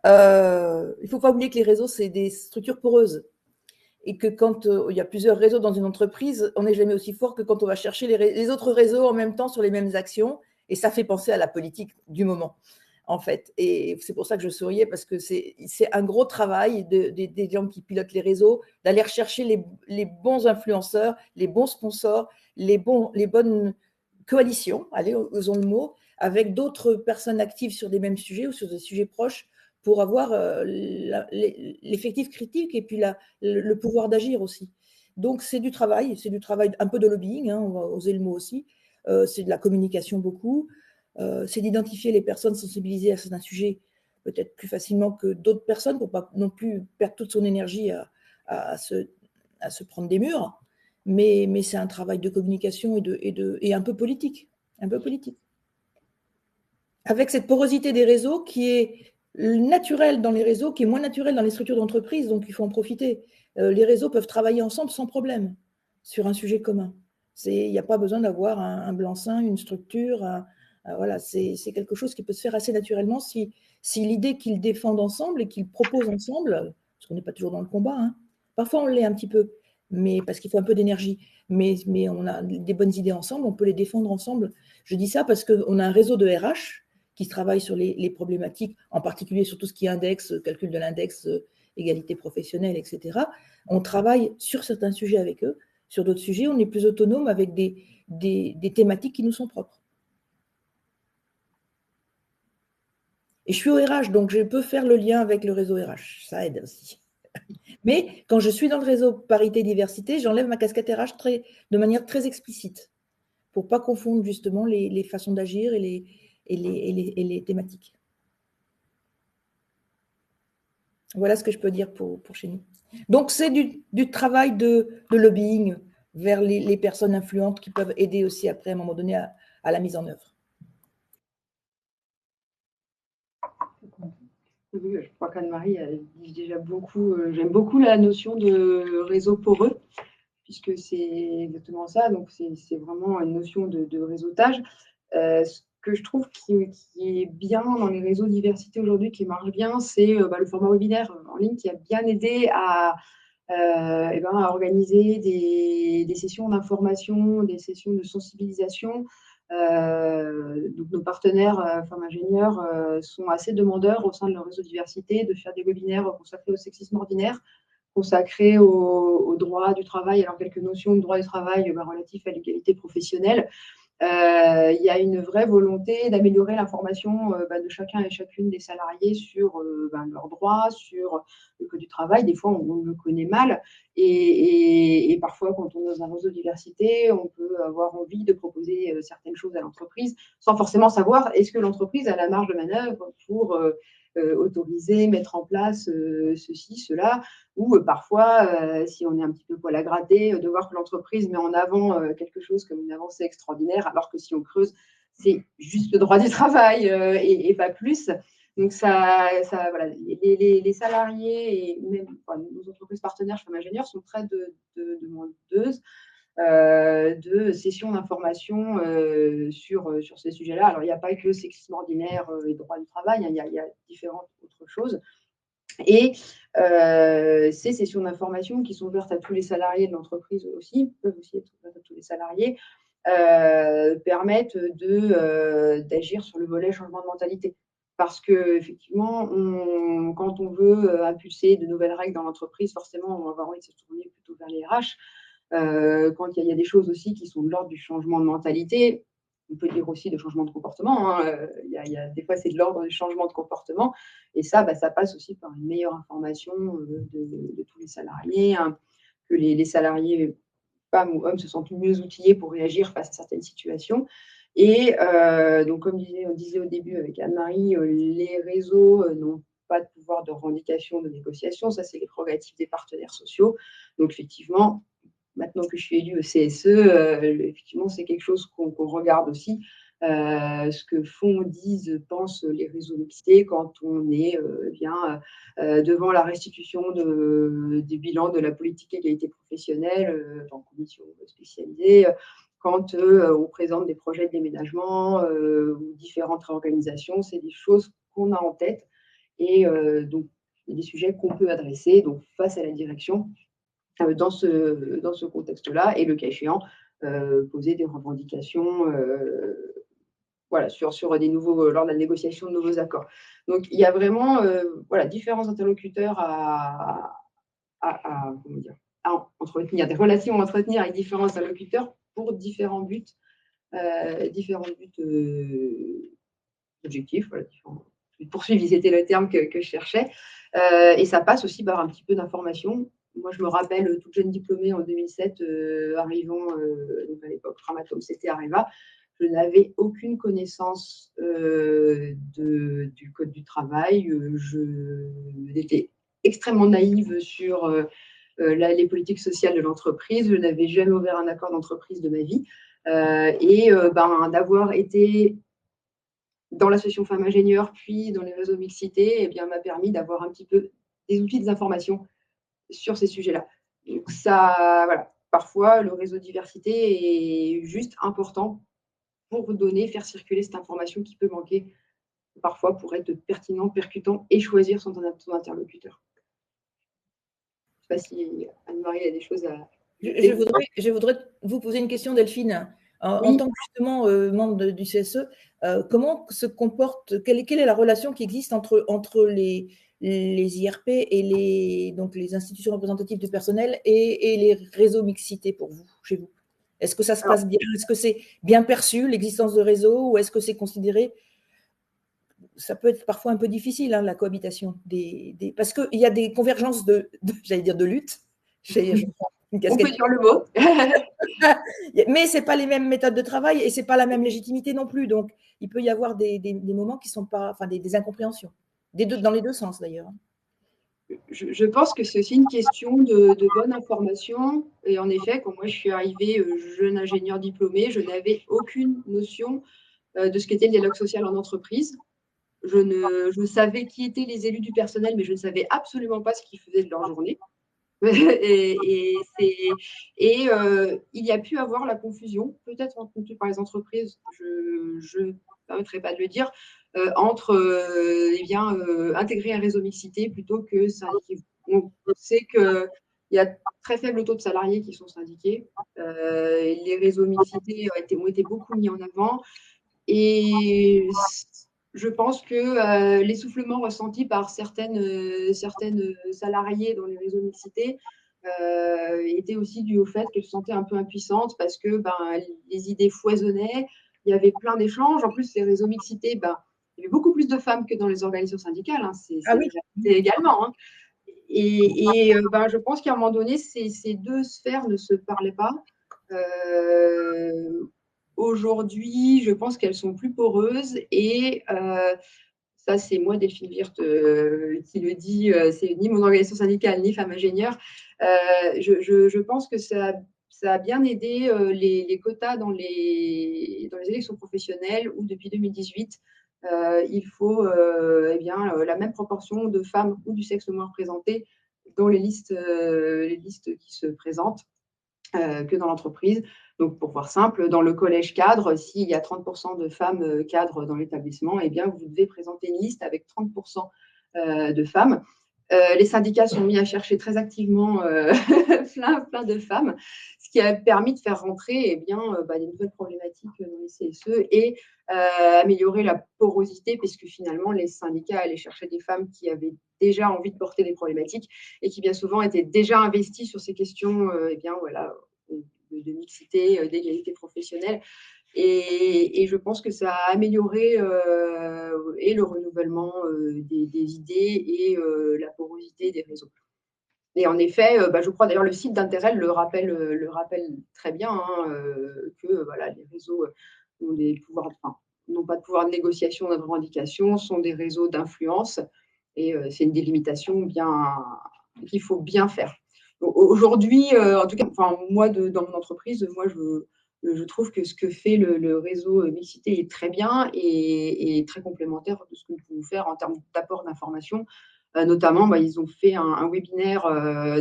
Il ne faut pas oublier que les réseaux, c'est des structures poreuses. Et que quand il y a plusieurs réseaux dans une entreprise, on n'est jamais aussi fort que quand on va chercher les autres réseaux en même temps sur les mêmes actions. Et ça fait penser à la politique du moment, en fait. Et c'est pour ça que je souriais, parce que c'est un gros travail des gens qui pilotent les réseaux, d'aller rechercher les bons influenceurs, les bons sponsors, les bonnes coalitions, allez, osons le mot, avec d'autres personnes actives sur des mêmes sujets ou sur des sujets proches, pour avoir l'effectif critique et puis le pouvoir d'agir aussi. Donc, c'est du travail un peu de lobbying, hein, on va oser le mot aussi. C'est de la communication beaucoup. C'est d'identifier les personnes sensibilisées à certains sujets peut-être plus facilement que d'autres personnes pour pas non plus perdre toute son énergie à se prendre des murs. Mais c'est un travail de communication et un peu politique. Un peu politique. Avec cette porosité des réseaux qui est naturel dans les réseaux, qui est moins naturel dans les structures d'entreprise, donc il faut en profiter. Les réseaux peuvent travailler ensemble sans problème sur un sujet commun. Il n'y a pas besoin d'avoir un blanc-seing, une structure. Voilà, c'est quelque chose qui peut se faire assez naturellement si l'idée qu'ils défendent ensemble et qu'ils proposent ensemble, parce qu'on n'est pas toujours dans le combat, hein. Parfois on l'est un petit peu, mais parce qu'il faut un peu d'énergie. Mais on a des bonnes idées ensemble, on peut les défendre ensemble. Je dis ça parce qu'on a un réseau de RH qui travaillent sur les problématiques, en particulier sur tout ce qui est index, calcul de l'index, égalité professionnelle, etc. On travaille sur certains sujets avec eux. Sur d'autres sujets, on est plus autonome avec des thématiques qui nous sont propres. Et je suis au RH, donc je peux faire le lien avec le réseau RH. Ça aide aussi. Mais quand je suis dans le réseau parité-diversité, j'enlève ma casquette RH de manière très explicite pour ne pas confondre justement les façons d'agir et les thématiques. Voilà ce que je peux dire pour chez nous. Donc, c'est du travail de lobbying vers les personnes influentes qui peuvent aider aussi après, à un moment donné, à la mise en œuvre. Oui, je crois qu'Anne-Marie dit déjà beaucoup. J'aime beaucoup la notion de réseau poreux, puisque c'est exactement ça. Donc, c'est vraiment une notion de réseautage. Ce que je trouve qui est bien dans les réseaux diversité aujourd'hui, qui marche bien, c'est le format webinaire en ligne qui a bien aidé à organiser des sessions d'information, des sessions de sensibilisation. Donc nos partenaires femmes ingénieurs sont assez demandeurs au sein de leur réseau diversité de faire des webinaires consacrés au sexisme ordinaire, consacrés au droit du travail, alors quelques notions de droit du travail relatifs à l'égalité professionnelle. Il y a une vraie volonté d'améliorer l'information de chacun et chacune des salariés sur leurs droits, sur le code du travail. Des fois, on le connaît mal. Et parfois, quand on est dans un réseau de diversité, on peut avoir envie de proposer certaines choses à l'entreprise sans forcément savoir est-ce que l'entreprise a la marge de manœuvre pour autoriser, mettre en place ceci, cela. Ou parfois, si on est un petit peu poil à gratter, de voir que l'entreprise met en avant quelque chose comme une avancée extraordinaire, alors que si on creuse, c'est juste le droit du travail et pas plus. Donc, voilà, les salariés et même nos entreprises partenaires femmes ingénieurs sont très demandeuses de sessions d'information sur ces sujets-là. Alors, il n'y a pas que le sexisme ordinaire et droit du travail, hein, il y a différentes autres choses. Et ces sessions d'information qui sont ouvertes à tous les salariés de l'entreprise aussi, peuvent aussi être ouvertes à tous les salariés, permettent d'agir sur le volet changement de mentalité. Parce qu'effectivement, quand on veut impulser de nouvelles règles dans l'entreprise, forcément, on va avoir envie de se tourner plutôt vers les RH. Quand il y a des choses aussi qui sont de l'ordre du changement de mentalité, on peut dire aussi de changement de comportement. Hein. Des fois, c'est de l'ordre du changement de comportement. Et ça, ça passe aussi par une meilleure information de tous les salariés, hein, que les salariés femmes ou hommes se sentent mieux outillés pour réagir face à certaines situations. Et donc, comme on disait au début avec Anne-Marie, les réseaux n'ont pas de pouvoir de revendication, de négociation. Ça, c'est les prérogatives des partenaires sociaux. Donc, effectivement, maintenant que je suis élue au CSE, effectivement, c'est quelque chose qu'on regarde aussi. Ce que font, disent, pensent les réseaux mixtés quand on est devant la restitution des bilans de la politique égalité professionnelle en commission spécialisée, quand on présente des projets de déménagement ou différentes réorganisations. C'est des choses qu'on a en tête et donc il y a des sujets qu'on peut adresser donc, face à la direction dans ce contexte-là et le cas échéant, poser des revendications voilà, sur des nouveaux, lors de la négociation de nouveaux accords. Donc, il y a vraiment voilà, différents interlocuteurs comment dire, à entretenir, des relations à entretenir avec différents interlocuteurs pour différents buts objectifs. Voilà, poursuivis, c'était le terme que je cherchais. Et ça passe aussi par un petit peu d'information. Moi, je me rappelle, toute jeune diplômée en 2007, arrivant donc à l'époque, Framatome, c'était Areva, je n'avais aucune connaissance du code du travail. J'étais extrêmement naïve sur les politiques sociales de l'entreprise. Je n'avais jamais ouvert un accord d'entreprise de ma vie. D'avoir été dans l'association Femmes Ingénieurs, puis dans les réseaux mixité, eh bien, m'a permis d'avoir un petit peu des outils, des informations sur ces sujets-là. Donc ça, voilà. Parfois, le réseau diversité est juste important pour donner, faire circuler cette information qui peut manquer parfois pour être pertinent, percutant et choisir son interlocuteur. Je ne sais pas si Anne-Marie a des choses à... Je voudrais vous poser une question, Delphine. Oui. En tant que justement membre du CSE, comment se comporte, quelle est la relation qui existe entre les IRP et donc les institutions représentatives du personnel et les réseaux mixité pour vous, chez vous? Est-ce que ça se passe bien? Est-ce que c'est bien perçu, l'existence de réseaux, ou est-ce que c'est considéré? Ça peut être parfois un peu difficile, hein, la cohabitation. Parce qu'il y a des convergences j'allais dire, de lutte. On peut dire le mot. Mais ce n'est pas les mêmes méthodes de travail et ce n'est pas la même légitimité non plus. Donc, il peut y avoir des moments qui ne sont pas, enfin, des incompréhensions. Dans les deux sens, d'ailleurs. Je pense que c'est aussi une question de bonne information. Et en effet, quand moi je suis arrivée jeune ingénieur diplômé, je n'avais aucune notion de ce qu'était le dialogue social en entreprise. Je savais qui étaient les élus du personnel, mais je ne savais absolument pas ce qu'ils faisaient de leur journée. Il y a pu avoir la confusion, peut-être entretenue par les entreprises, je ne permettrai pas de le dire, entre intégrer un réseau mixité plutôt que syndiquer. On sait qu'il y a très faible taux de salariés qui sont syndiqués. Les réseaux mixité ont été beaucoup mis en avant. Et je pense que l'essoufflement ressenti par certaines salariées dans les réseaux mixité était aussi dû au fait qu'elles se sentaient un peu impuissantes parce que les idées foisonnaient, il y avait plein d'échanges. En plus, les réseaux mixité, il y avait beaucoup plus de femmes que dans les organisations syndicales. Hein. C'est également. Hein. Je pense qu'à un moment donné, ces deux sphères ne se parlaient pas. Aujourd'hui, je pense qu'elles sont plus poreuses et ça, c'est moi, Delphine Wirth, qui le dit, c'est ni mon organisation syndicale, ni Femmes Ingénieurs. Je pense que ça a bien aidé les quotas dans les élections professionnelles où, depuis 2018, il faut la même proportion de femmes ou du sexe moins représenté dans les listes qui se présentent que dans l'entreprise. Donc, pour voir simple, dans le collège cadre, s'il y a 30% de femmes cadres dans l'établissement, eh bien, vous devez présenter une liste avec 30% de femmes. Les syndicats sont mis à chercher très activement plein de femmes, ce qui a permis de faire rentrer des nouvelles problématiques dans les CSE et améliorer la porosité, puisque finalement, les syndicats allaient chercher des femmes qui avaient déjà envie de porter des problématiques et qui bien souvent étaient déjà investies sur ces questions de mixité, d'égalité professionnelle. Et je pense que ça a amélioré et le renouvellement des idées et la porosité des réseaux. Et en effet, je crois d'ailleurs le site d'Interel le rappelle très bien, hein, que voilà, les réseaux ont des pouvoirs, enfin, n'ont pas de pouvoir de négociation, de revendication, sont des réseaux d'influence, et c'est une délimitation qu'il faut bien faire. Aujourd'hui, en tout cas, enfin, moi, dans mon entreprise, moi, je trouve que ce que fait le réseau Mixité est très bien et très complémentaire de ce que nous pouvons faire en termes d'apport d'informations. Notamment, ils ont fait un webinaire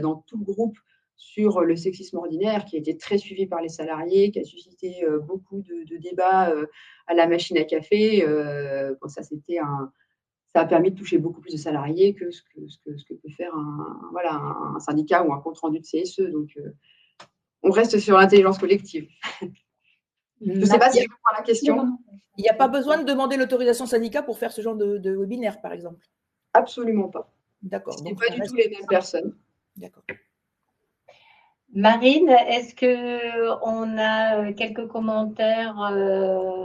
dans tout le groupe sur le sexisme ordinaire qui a été très suivi par les salariés, qui a suscité beaucoup de débats à la machine à café. Ça a permis de toucher beaucoup plus de salariés que ce que peut faire un syndicat ou un compte rendu de CSE. Donc, on reste sur l'intelligence collective. Je ne sais pas si je réponds à la question. Il n'y a pas besoin de demander l'autorisation syndicat pour faire ce genre de webinaire, par exemple. Absolument pas. D'accord. Ce n'est pas du tout les mêmes personnes. D'accord. Marine, est-ce qu'on a quelques commentaires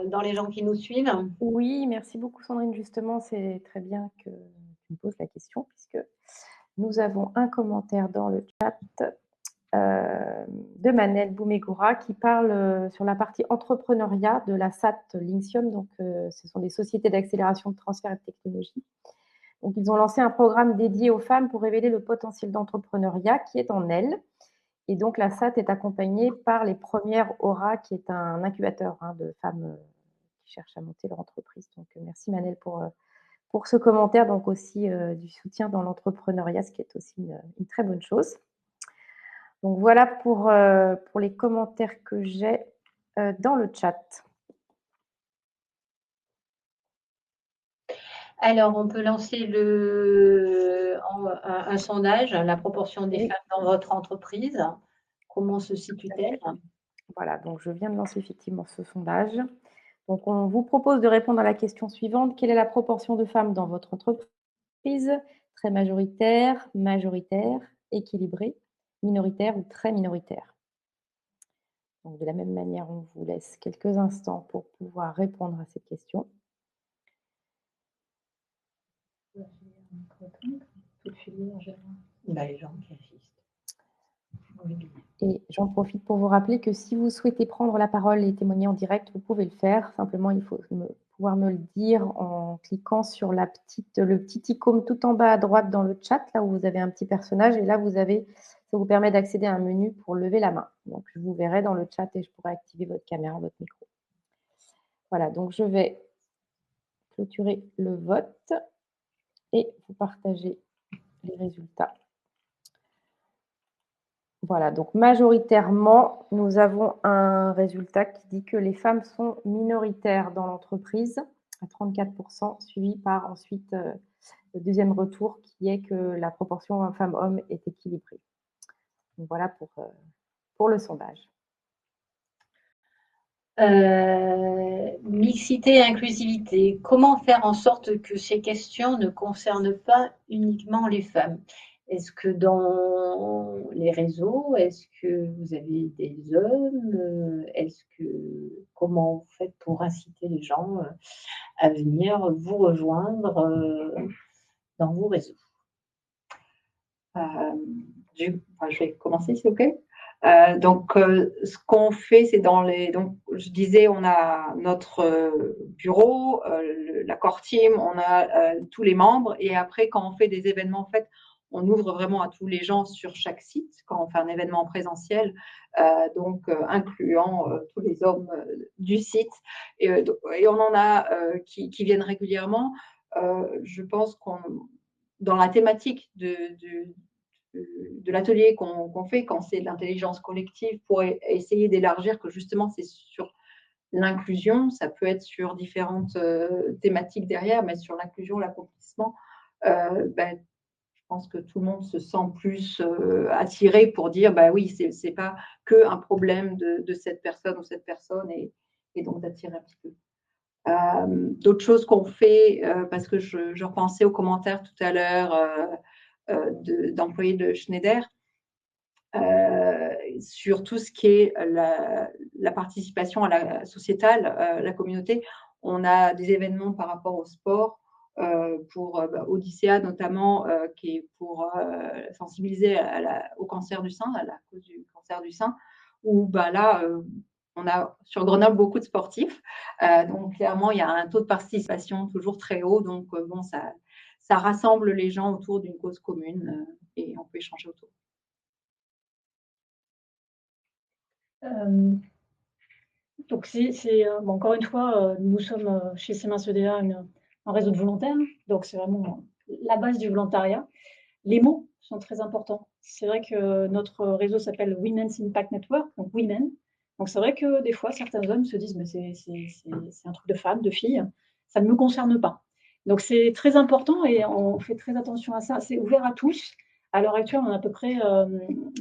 dans les gens qui nous suivent? Oui, merci beaucoup Sandrine. Justement, c'est très bien que tu me poses la question puisque nous avons un commentaire dans le chat de Manel Boumegoura qui parle sur la partie entrepreneuriat de la SAT Linxium. Donc, ce sont des sociétés d'accélération de transfert de technologie. Donc, ils ont lancé un programme dédié aux femmes pour révéler le potentiel d'entrepreneuriat qui est en elles. Et donc, la SAT est accompagnée par les premières Aura, qui est un incubateur de femmes qui cherchent à monter leur entreprise. Donc, merci Manel pour ce commentaire, donc aussi du soutien dans l'entrepreneuriat, ce qui est aussi une très bonne chose. Donc, voilà pour les commentaires que j'ai dans le chat. Alors, on peut lancer un sondage, la proportion des femmes dans votre entreprise. Comment se situe-t-elle? Voilà, donc je viens de lancer effectivement ce sondage. Donc, on vous propose de répondre à la question suivante. Quelle est la proportion de femmes dans votre entreprise? Très majoritaire, majoritaire, équilibrée, minoritaire ou très minoritaire? Donc, de la même manière, on vous laisse quelques instants pour pouvoir répondre à cette question. Les gens qui assistent. Et j'en profite pour vous rappeler que si vous souhaitez prendre la parole et témoigner en direct, vous pouvez le faire. Simplement, il faut pouvoir me le dire en cliquant sur le petit icône tout en bas à droite dans le chat, là où vous avez un petit personnage. Et là, ça vous permet d'accéder à un menu pour lever la main. Donc, je vous verrai dans le chat et je pourrai activer votre caméra, votre micro. Voilà, donc je vais clôturer le vote et vous partager les résultats. Voilà, donc majoritairement, nous avons un résultat qui dit que les femmes sont minoritaires dans l'entreprise à 34%, suivi par ensuite le deuxième retour qui est que la proportion femmes-hommes est équilibrée. Donc voilà pour le sondage. Mixité et inclusivité. Comment faire en sorte que ces questions ne concernent pas uniquement les femmes? Est-ce que dans les réseaux, est-ce que vous avez des hommes? Comment vous faites pour inciter les gens à venir vous rejoindre dans vos réseaux? Je vais commencer, s'il vous plaît. Donc, ce qu'on fait, c'est donc, je disais, on a notre bureau, la core team, on a tous les membres, et après, quand on fait des événements, en fait, on ouvre vraiment à tous les gens sur chaque site, quand on fait un événement présentiel, donc incluant tous les hommes du site, et on en a qui viennent régulièrement. Je pense dans la thématique de l'atelier qu'on fait quand c'est de l'intelligence collective pour essayer d'élargir que justement c'est sur l'inclusion, ça peut être sur différentes thématiques derrière, mais sur l'inclusion, l'accomplissement, je pense que tout le monde se sent plus attiré pour dire oui, c'est pas que un problème de cette personne ou cette personne, et donc d'attirer un petit peu. D'autres choses qu'on fait, parce que je repensais aux commentaires tout à l'heure d'employés de Schneider, sur tout ce qui est la participation à la sociétale, la communauté. On a des événements par rapport au sport pour Odyssea notamment, qui est pour sensibiliser au cancer du sein, à la cause du cancer du sein, où là, on a sur Grenoble beaucoup de sportifs. Donc, clairement, il y a un taux de participation toujours très haut. Donc, ça rassemble les gens autour d'une cause commune et on peut échanger autour. Donc, encore une fois, nous sommes chez Siemens EDA un réseau de volontaires. Donc, c'est vraiment la base du volontariat. Les mots sont très importants. C'est vrai que notre réseau s'appelle Women's Impact Network, donc Women. Donc, c'est vrai que des fois, certains hommes se disent, mais c'est un truc de femme, de fille, ça ne me concerne pas. Donc, c'est très important et on fait très attention à ça. C'est ouvert à tous. À l'heure actuelle, on a à peu près,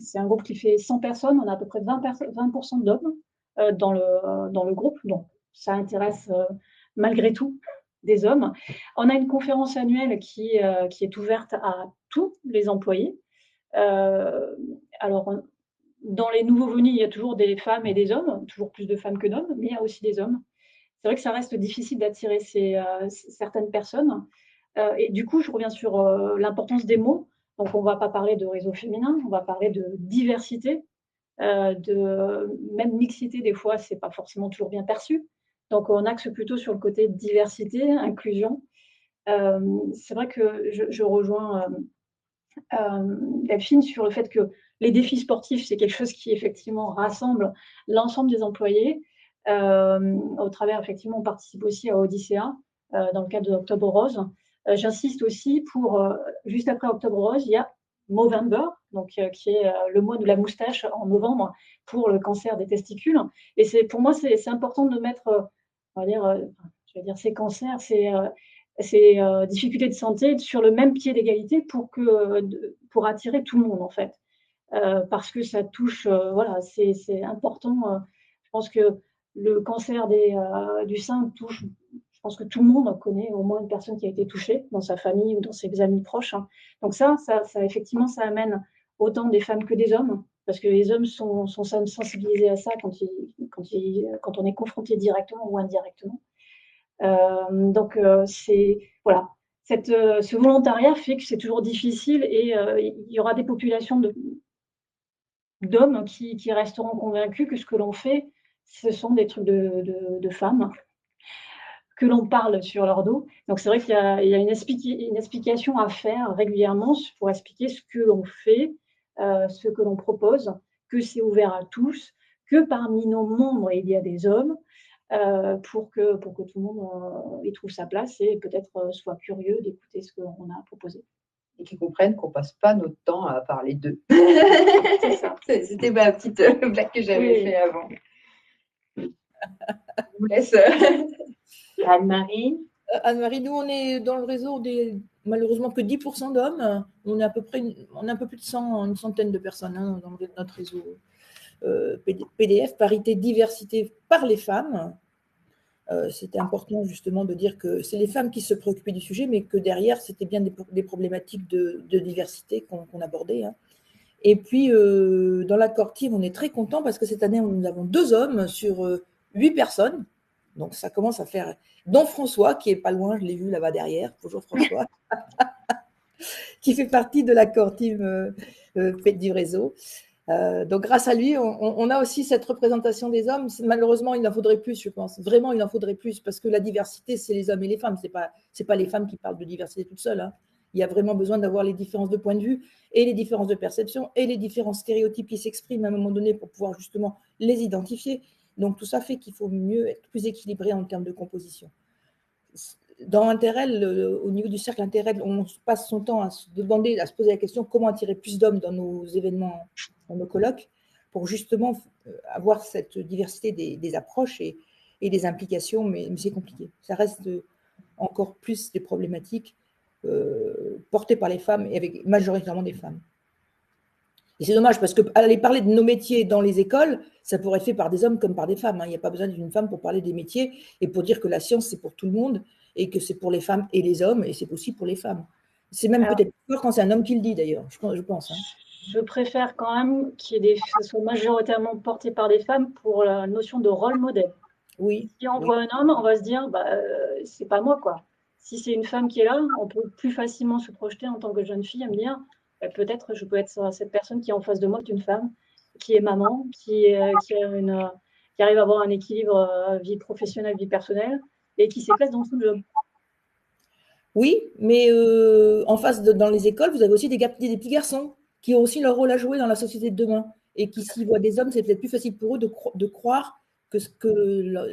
c'est un groupe qui fait 100 personnes, on a à peu près 20% d'hommes dans le groupe. Donc, ça intéresse malgré tout des hommes. On a une conférence annuelle qui est ouverte à tous les employés. Alors, dans les nouveaux venus, il y a toujours des femmes et des hommes, toujours plus de femmes que d'hommes, mais il y a aussi des hommes. C'est vrai que ça reste difficile d'attirer certaines personnes. Et du coup, je reviens sur l'importance des mots. Donc, on ne va pas parler de réseau féminin, on va parler de diversité, même mixité, des fois, ce n'est pas forcément toujours bien perçu. Donc, on axe plutôt sur le côté diversité, inclusion. C'est vrai que je rejoins Delphine sur le fait que les défis sportifs, c'est quelque chose qui effectivement rassemble l'ensemble des employés. Au travers, effectivement, on participe aussi à Odyssea dans le cadre de Octobre Rose. J'insiste aussi juste après Octobre Rose, il y a Movember, donc qui est le mois de la moustache en novembre pour le cancer des testicules. Et pour moi, c'est important de mettre, on va dire, ces cancers, ces difficultés de santé sur le même pied d'égalité pour attirer tout le monde, en fait. Parce que ça touche, voilà, c'est important. Je pense que le cancer du sein touche, je pense que tout le monde connaît au moins une personne qui a été touchée dans sa famille ou dans ses amis proches. Donc ça effectivement, ça amène autant des femmes que des hommes, parce que les hommes sont sensibilisés à ça quand on est confronté directement ou indirectement. Donc, voilà. Ce volontariat fait que c'est toujours difficile et il y aura des populations d'hommes qui resteront convaincus que ce que l'on fait, ce sont des trucs de femmes, que l'on parle sur leur dos. Donc, c'est vrai qu'il y a une explication à faire régulièrement pour expliquer ce que l'on fait, ce que l'on propose, que c'est ouvert à tous, que parmi nos membres, il y a des hommes, pour que tout le monde y trouve sa place et peut-être soit curieux d'écouter ce qu'on a proposé. Et qu'ils comprennent qu'on ne passe pas notre temps à parler d'eux. C'est ça. C'était ma petite blague que j'avais fait avant. Je vous laisse. Anne-Marie. Anne-Marie, nous, on est dans le réseau malheureusement que 10% d'hommes. On est à peu près on a un peu plus de une centaine de personnes dans notre réseau PDF, parité, diversité par les femmes. C'était important justement de dire que c'est les femmes qui se préoccupaient du sujet, mais que derrière, c'était bien des problématiques de diversité qu'on abordait. Et puis, dans la core team, on est très content parce que cette année, nous avons 2 hommes sur 8 personnes. Donc, ça commence à faire… Dont François, qui n'est pas loin, je l'ai vu là-bas derrière. Bonjour François. Qui fait partie de la core team du réseau. Donc, grâce à lui, on a aussi cette représentation des hommes. Malheureusement, il en faudrait plus, je pense. Vraiment, il en faudrait plus parce que la diversité, c'est les hommes et les femmes. C'est pas les femmes qui parlent de diversité toutes seules. Il y a vraiment besoin d'avoir les différences de point de vue et les différences de perception et les différents stéréotypes qui s'expriment à un moment donné pour pouvoir justement les identifier. Donc, tout ça fait qu'il faut mieux être plus équilibré en termes de composition. Dans Interrel, au niveau du cercle Interrel, on passe son temps à se poser la question comment attirer plus d'hommes dans nos événements, dans nos colloques, pour justement avoir cette diversité des approches et des implications, mais c'est compliqué. Ça reste encore plus des problématiques portées par les femmes et avec majoritairement des femmes. Et c'est dommage parce qu'aller parler de nos métiers dans les écoles, ça pourrait être fait par des hommes comme par des femmes. Il n'y a pas besoin d'une femme pour parler des métiers et pour dire que la science, c'est pour tout le monde et que c'est pour les femmes et les hommes et c'est aussi pour les femmes. C'est même peut-être pire quand c'est un homme qui le dit d'ailleurs, je pense. Je préfère quand même que ce soit majoritairement porté par des femmes pour la notion de rôle modèle. Oui. Si on voit un homme, on va se dire, c'est pas moi, quoi. si c'est une femme qui est là, on peut plus facilement se projeter en tant que jeune fille à me dire peut-être je peux être cette personne qui est en face de moi, qui est une femme, qui est maman, qui arrive à avoir un équilibre vie professionnelle, vie personnelle, et qui s'éclate dans son job. Oui, mais en face, dans les écoles, vous avez aussi des petits garçons qui ont aussi leur rôle à jouer dans la société de demain et qui, s'ils voient des hommes, c'est peut-être plus facile pour eux de croire que ce que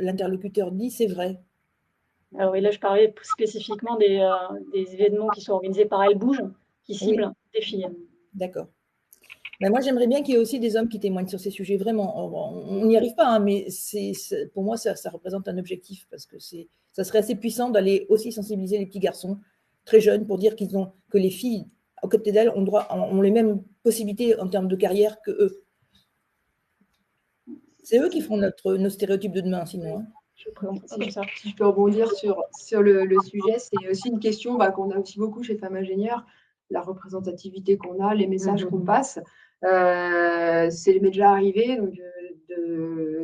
l'interlocuteur dit, c'est vrai. Alors, oui, là, je parlais spécifiquement des événements qui sont organisés par Elle Bouge, qui ciblent des filles. D'accord. Ben moi, j'aimerais bien qu'il y ait aussi des hommes qui témoignent sur ces sujets. Vraiment, on n'y arrive pas, hein, mais pour moi, ça représente un objectif parce que ça serait assez puissant d'aller aussi sensibiliser les petits garçons très jeunes pour dire que les filles, à côté d'elles, ont les mêmes possibilités en termes de carrière que eux. C'est eux qui feront nos stéréotypes de demain, sinon. Hein. Si je peux rebondir sur le sujet, c'est aussi une question qu'on a aussi beaucoup chez Femmes Ingénieurs, la représentativité qu'on a, les messages qu'on passe. C'est m'est déjà arrivé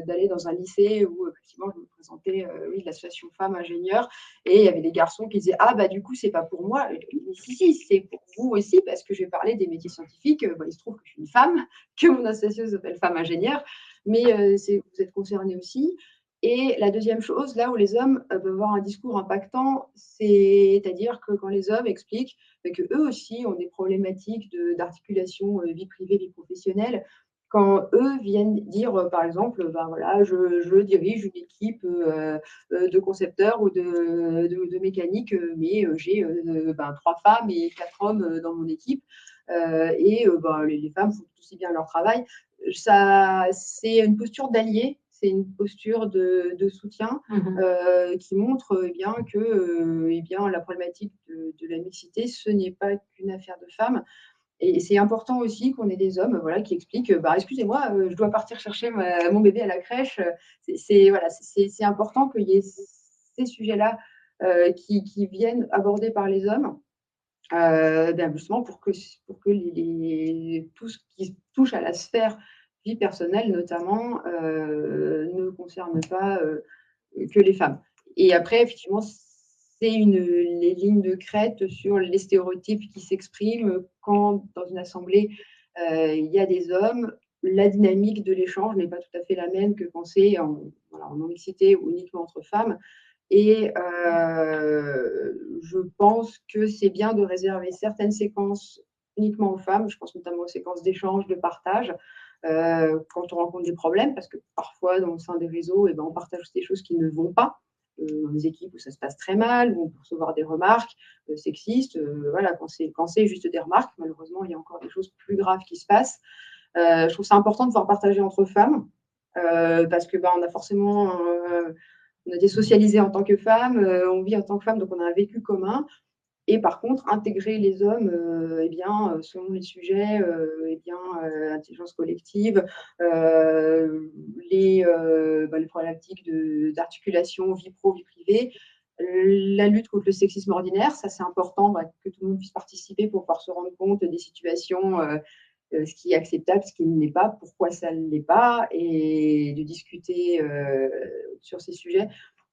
d'aller dans un lycée où effectivement je me présentais l'association Femmes Ingénieurs et il y avait des garçons qui disaient du coup c'est pas pour moi. Si, c'est pour vous aussi parce que je vais parler des métiers scientifiques. Il se trouve que je suis une femme, que mon association s'appelle Femmes Ingénieurs, mais vous êtes concernés aussi. Et la deuxième chose, là où les hommes peuvent avoir un discours impactant, c'est-à-dire que quand les hommes expliquent qu'eux aussi ont des problématiques d'articulation vie privée, vie professionnelle, quand eux viennent dire, par exemple, je dirige une équipe de concepteurs ou de mécaniques, mais j'ai 3 femmes et 4 hommes dans mon équipe, les femmes font aussi bien leur travail. Ça, c'est une posture d'allié. C'est une posture de soutien qui montre que la problématique de la mixité, ce n'est pas qu'une affaire de femmes. Et c'est important aussi qu'on ait des hommes qui expliquent excusez-moi, je dois partir chercher mon bébé à la crèche. C'est important qu'il y ait ces sujets-là qui viennent abordés par les hommes. Justement pour que tout ce qui touche à la sphère vie personnelle notamment ne concerne pas que les femmes. Et après, effectivement, c'est les lignes de crête sur les stéréotypes qui s'expriment quand, dans une assemblée, il y a des hommes. La dynamique de l'échange n'est pas tout à fait la même que quand c'est en non-mixité ou uniquement entre femmes. Et je pense que c'est bien de réserver certaines séquences uniquement aux femmes. Je pense notamment aux séquences d'échange, de partage, quand on rencontre des problèmes, parce que parfois, dans le sein des réseaux, on partage des choses qui ne vont pas. Dans des équipes où ça se passe très mal, où on peut recevoir des remarques sexistes. Quand c'est juste des remarques, malheureusement, il y a encore des choses plus graves qui se passent. Je trouve ça important de pouvoir partager entre femmes, parce que on a forcément... on a été socialisé en tant que femme, on vit en tant que femme, donc on a un vécu commun. Et par contre, intégrer les hommes, selon les sujets, intelligence collective, les problématiques d'articulation vie pro, vie privée, la lutte contre le sexisme ordinaire, ça c'est important que tout le monde puisse participer pour pouvoir se rendre compte des situations, ce qui est acceptable, ce qui ne l'est pas, pourquoi ça ne l'est pas, et de discuter sur ces sujets.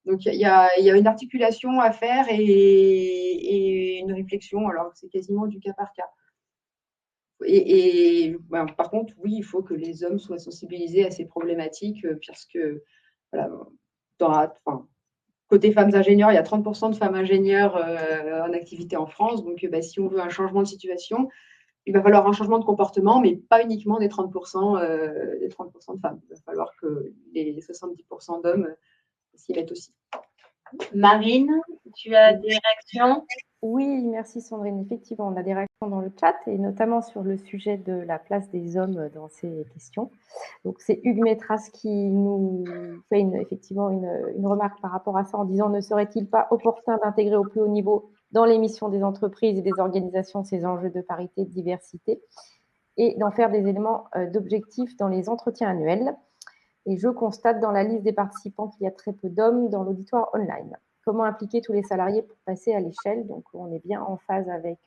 Donc, il y a une articulation à faire et une réflexion, alors c'est quasiment du cas par cas. Par contre, oui, il faut que les hommes soient sensibilisés à ces problématiques, puisque côté femmes ingénieurs, il y a 30% de femmes ingénieures en activité en France. Donc, si on veut un changement de situation, il va falloir un changement de comportement, mais pas uniquement des 30% de femmes. Il va falloir que les 70% d'hommes s'y mettent aussi. Marine, tu as des réactions? Oui, merci Sandrine. Effectivement, on a des réactions dans le chat et notamment sur le sujet de la place des hommes dans ces questions. Donc, c'est Hugues Métras qui nous fait effectivement une remarque par rapport à ça en disant « Ne serait-il pas opportun d'intégrer au plus haut niveau dans les missions des entreprises et des organisations ces enjeux de parité, de diversité et d'en faire des éléments d'objectifs dans les entretiens annuels ?» Et je constate dans la liste des participants qu'il y a très peu d'hommes dans l'auditoire online. Comment impliquer tous les salariés pour passer à l'échelle? Donc, on est bien en phase avec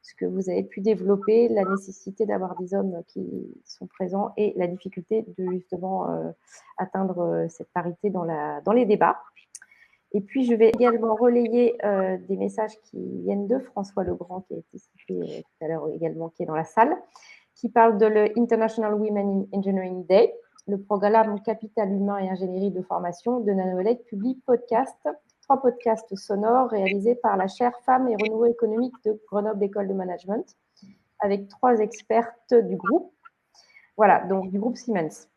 ce que vous avez pu développer, la nécessité d'avoir des hommes qui sont présents et la difficulté de justement atteindre cette parité dans les débats. Et puis, je vais également relayer des messages qui viennent de François Legrand, qui a été cité tout à l'heure également, qui est dans la salle, qui parle de l'International Women in Engineering Day. Le programme Capital Humain et Ingénierie de Formation de Nanoelec publie 3 podcasts sonores réalisés par la chaire Femmes et Renouveau économique de Grenoble École de Management, avec 3 expertes du groupe. Voilà, donc du groupe Siemens.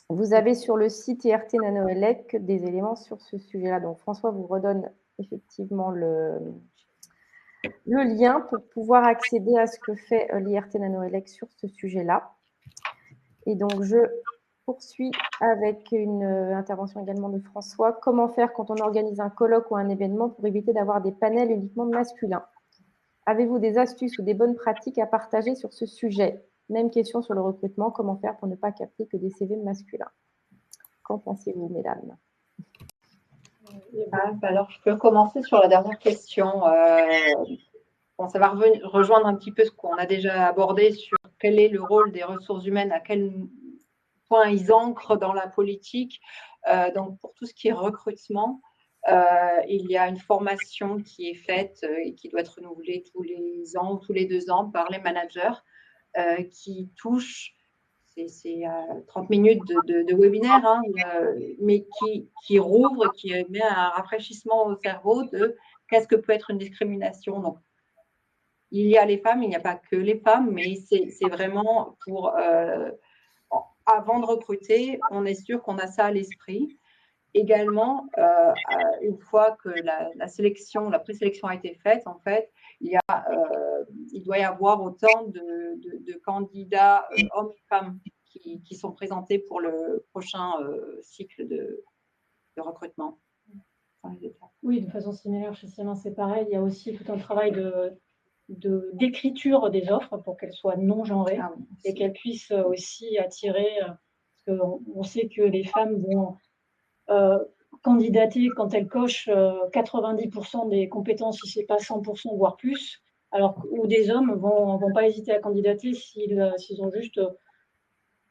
Vous avez sur le site IRT Nanoelec des éléments sur ce sujet-là. Donc, François vous redonne effectivement le lien pour pouvoir accéder à ce que fait l'IRT Nanoelec sur ce sujet-là. Et donc, je poursuis avec une intervention également de François. Comment faire quand on organise un colloque ou un événement pour éviter d'avoir des panels uniquement masculins? Avez-vous des astuces ou des bonnes pratiques à partager sur ce sujet? Même question sur le recrutement. Comment faire pour ne pas capter que des CV masculins? Qu'en pensez-vous, mesdames? Alors, je peux commencer sur la dernière question. Bon, ça va rejoindre un petit peu ce qu'on a déjà abordé sur quel est le rôle des ressources humaines, à quel point ils ancrent dans la politique. Donc, pour tout ce qui est recrutement, il y a une formation qui est faite et qui doit être renouvelée tous les ans ou tous les 2 ans par les managers qui touche, c'est 30 minutes de webinaire, hein, mais qui rouvre, qui met un rafraîchissement au cerveau de qu'est-ce que peut être une discrimination. Donc, il y a les femmes, il n'y a pas que les femmes, mais c'est vraiment pour, avant de recruter, on est sûr qu'on a ça à l'esprit. Également, une fois que la présélection a été faite, en fait, il doit y avoir autant de candidats hommes et femmes qui sont présentés pour le prochain cycle de recrutement. Oui, de façon similaire chez Siemens, c'est pareil. Il y a aussi tout un travail d'écriture des offres pour qu'elles soient non genrées et qu'elles puissent aussi attirer, parce qu'on sait que les femmes vont candidater quand elles cochent 90% des compétences, si ce n'est pas 100%, voire plus, où des hommes vont pas hésiter à candidater s'ils ont juste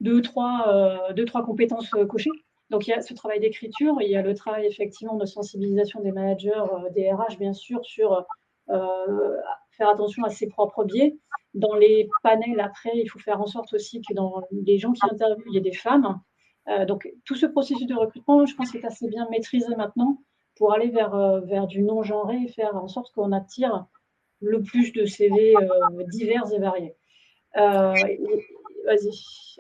2-3 compétences cochées. Donc, il y a ce travail d'écriture, il y a le travail effectivement de sensibilisation des managers, des RH, bien sûr, sur faire attention à ses propres biais. Dans les panels, après, il faut faire en sorte aussi que dans les gens qui interviewent, il y ait des femmes. Donc, tout ce processus de recrutement, je pense, est assez bien maîtrisé maintenant pour aller vers du non-genré et faire en sorte qu'on attire le plus de CV divers et variés. Vas-y,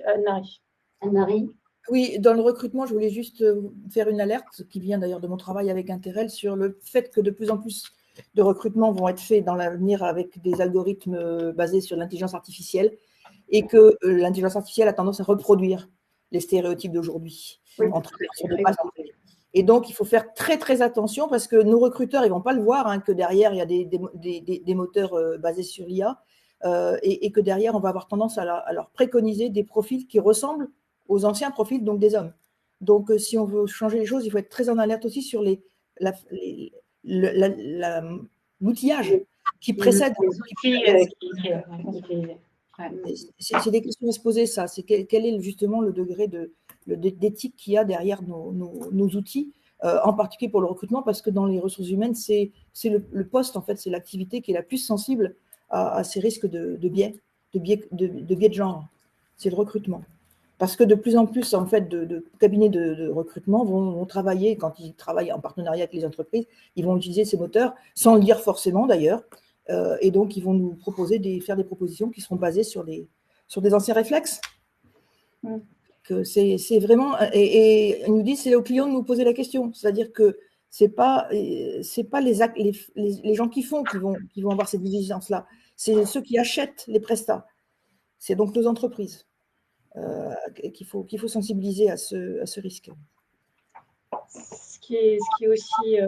Anne-Marie. Anne-Marie? Oui, dans le recrutement, je voulais juste faire une alerte qui vient d'ailleurs de mon travail avec Interrel sur le fait que de plus en plus de recrutements vont être faits dans l'avenir avec des algorithmes basés sur l'intelligence artificielle et que l'intelligence artificielle a tendance à reproduire les stéréotypes d'aujourd'hui. Oui, et donc, il faut faire très, très attention parce que nos recruteurs, ils ne vont pas le voir, hein, que derrière, il y a des moteurs basés sur l'IA et que derrière, on va avoir tendance à leur préconiser des profils qui ressemblent aux anciens profils, donc des hommes. Donc, si on veut changer les choses, il faut être très en alerte aussi sur l'outillage qui précède. C'est des questions à se poser, ça. C'est quel est justement le degré d'éthique qu'il y a derrière nos outils, en particulier pour le recrutement, parce que dans les ressources humaines, c'est le poste, en fait, c'est l'activité qui est la plus sensible à ces risques de biais de genre. C'est le recrutement. Parce que de plus en plus, en fait, de cabinets de recrutement vont travailler, quand ils travaillent en partenariat avec les entreprises, ils vont utiliser ces moteurs, sans le dire forcément d'ailleurs, et donc ils vont nous proposer faire des propositions qui seront basées sur des anciens réflexes. Que c'est vraiment, et ils nous disent, c'est aux clients de nous poser la question, c'est-à-dire que c'est pas les gens qui font qui vont avoir cette vigilance-là, c'est ceux qui achètent les prestats, c'est donc nos entreprises. Qu'il faut sensibiliser à ce risque. Ce qui est aussi,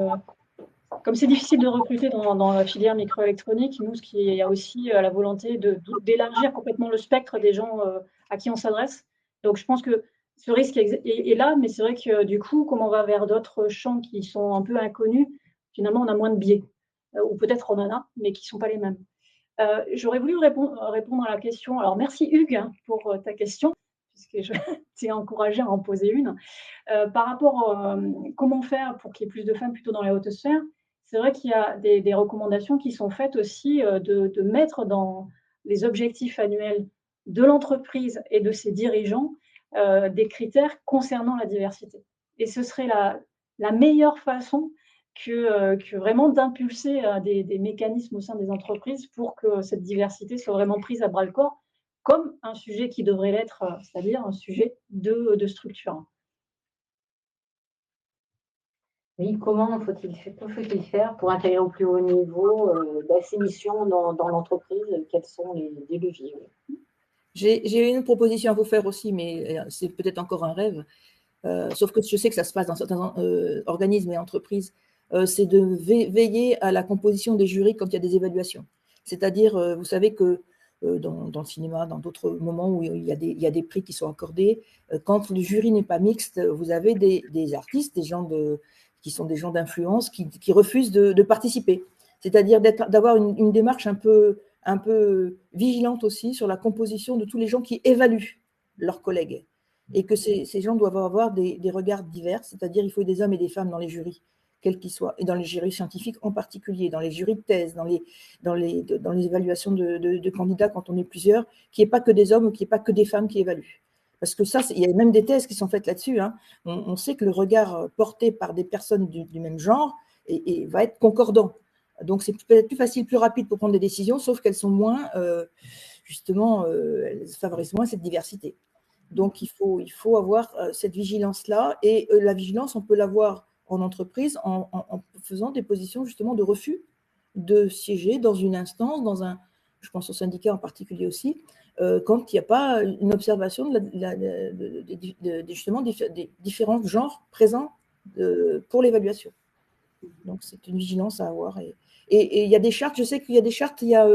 comme c'est difficile de recruter dans la filière microélectronique, nous, il y a aussi la volonté d'élargir complètement le spectre des gens à qui on s'adresse. Donc, je pense que ce risque est là, mais c'est vrai que du coup, comme on va vers d'autres champs qui sont un peu inconnus, finalement, on a moins de biais. Ou peut-être on en a, mais qui ne sont pas les mêmes. J'aurais voulu répondre à la question. Alors, merci Hugues pour ta question. puisque je t'ai encouragé à en poser une. Par rapport, comment faire pour qu'il y ait plus de femmes plutôt dans les hautes sphères? C'est vrai qu'il y a des recommandations qui sont faites aussi, de mettre dans les objectifs annuels de l'entreprise et de ses dirigeants, des critères concernant la diversité. Et ce serait la meilleure façon que vraiment d'impulser, des mécanismes au sein des entreprises pour que cette diversité soit vraiment prise à bras-le-corps comme un sujet qui devrait l'être, c'est-à-dire un sujet de structure. Oui, comment faut-il faire pour intégrer au plus haut niveau ces missions dans l'entreprise? Quels sont les leviers? J'ai une proposition à vous faire aussi, mais c'est peut-être encore un rêve. Sauf que je sais que ça se passe dans certains organismes et entreprises, c'est de veiller à la composition des jurys quand il y a des évaluations. C'est-à-dire, vous savez que dans le cinéma, dans d'autres moments où il y a des prix qui sont accordés, quand le jury n'est pas mixte, vous avez des artistes, qui sont des gens d'influence qui refusent de participer. C'est-à-dire d'avoir une démarche un peu vigilante aussi sur la composition de tous les gens qui évaluent leurs collègues. Et que ces gens doivent avoir des regards divers, c'est-à-dire il faut des hommes et des femmes dans les jurys, quels qu'ils soient, et dans les jurys scientifiques en particulier, dans les jurys de thèse, dans les évaluations de candidats quand on est plusieurs, qu'il n'y ait pas que des hommes ou qu'il n'y ait pas que des femmes qui évaluent. Parce que ça, il y a même des thèses qui sont faites là-dessus. Hein. On sait que le regard porté par des personnes du même genre va être concordant. Donc c'est peut-être plus facile, plus rapide pour prendre des décisions, sauf qu'elles sont moins, elles favorisent moins cette diversité. Donc, il faut avoir cette vigilance-là. Et la vigilance, on peut l'avoir en entreprise en faisant des positions justement de refus de siéger dans une instance, je pense aux syndicats en particulier aussi, quand il n'y a pas une observation justement des différents genres présents pour l'évaluation. Donc, c'est une vigilance à avoir. Et il y a des chartes, je sais qu'il y a des chartes, il y a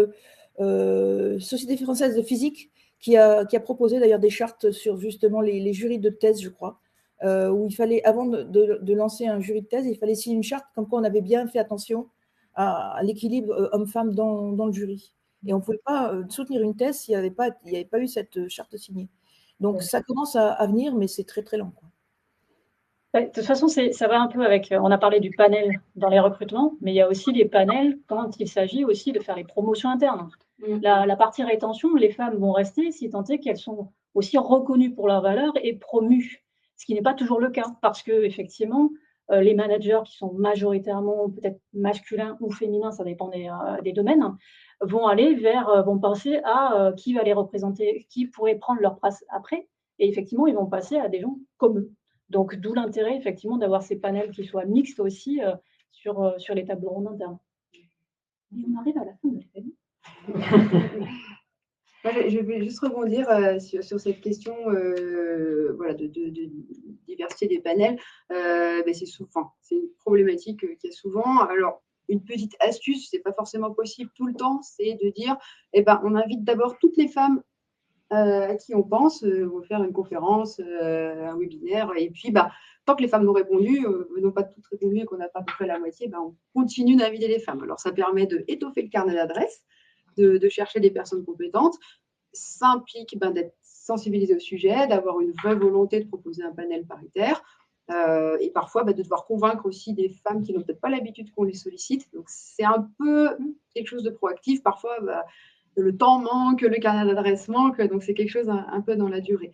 Société française de physique qui a proposé d'ailleurs des chartes sur justement les jurys de thèse, je crois, où il fallait, avant de lancer un jury de thèse, il fallait signer une charte comme quoi on avait bien fait attention à l'équilibre homme-femme dans le jury. Et on ne pouvait pas soutenir une thèse s'il n'y avait pas eu cette charte signée. Donc ça commence à venir, mais c'est très très lent, quoi. De toute façon, ça va un peu avec, on a parlé du panel dans les recrutements, mais il y a aussi les panels quand il s'agit aussi de faire les promotions internes. La partie rétention, les femmes vont rester si tant est qu'elles sont aussi reconnues pour leur valeur et promues, ce qui n'est pas toujours le cas parce que effectivement, les managers qui sont majoritairement peut-être masculins ou féminins, ça dépend des domaines, vont penser à qui va les représenter, qui pourrait prendre leur place après, et effectivement, ils vont passer à des gens comme eux. Donc, d'où l'intérêt, effectivement, d'avoir ces panels qui soient mixtes aussi sur les tables rondes internes. Et on arrive à la fin de l'événement. Je vais juste rebondir sur cette question de diversité des panels. C'est une problématique qu'il y a souvent. Alors, une petite astuce, c'est pas forcément possible tout le temps, c'est de dire, on invite d'abord toutes les femmes à qui on pense, on va faire une conférence, un webinaire, et puis tant que les femmes n'ont répondu, n'ont pas toutes répondu et qu'on n'a pas à peu près la moitié, on continue d'inviter les femmes. Alors ça permet d'étoffer le carnet d'adresses, de chercher des personnes compétentes. Ça implique d'être sensibilisé au sujet, d'avoir une vraie volonté de proposer un panel paritaire, et parfois de devoir convaincre aussi des femmes qui n'ont peut-être pas l'habitude qu'on les sollicite. Donc c'est un peu quelque chose de proactif. Parfois, le temps manque, le carnet d'adresse manque, donc c'est quelque chose un peu dans la durée.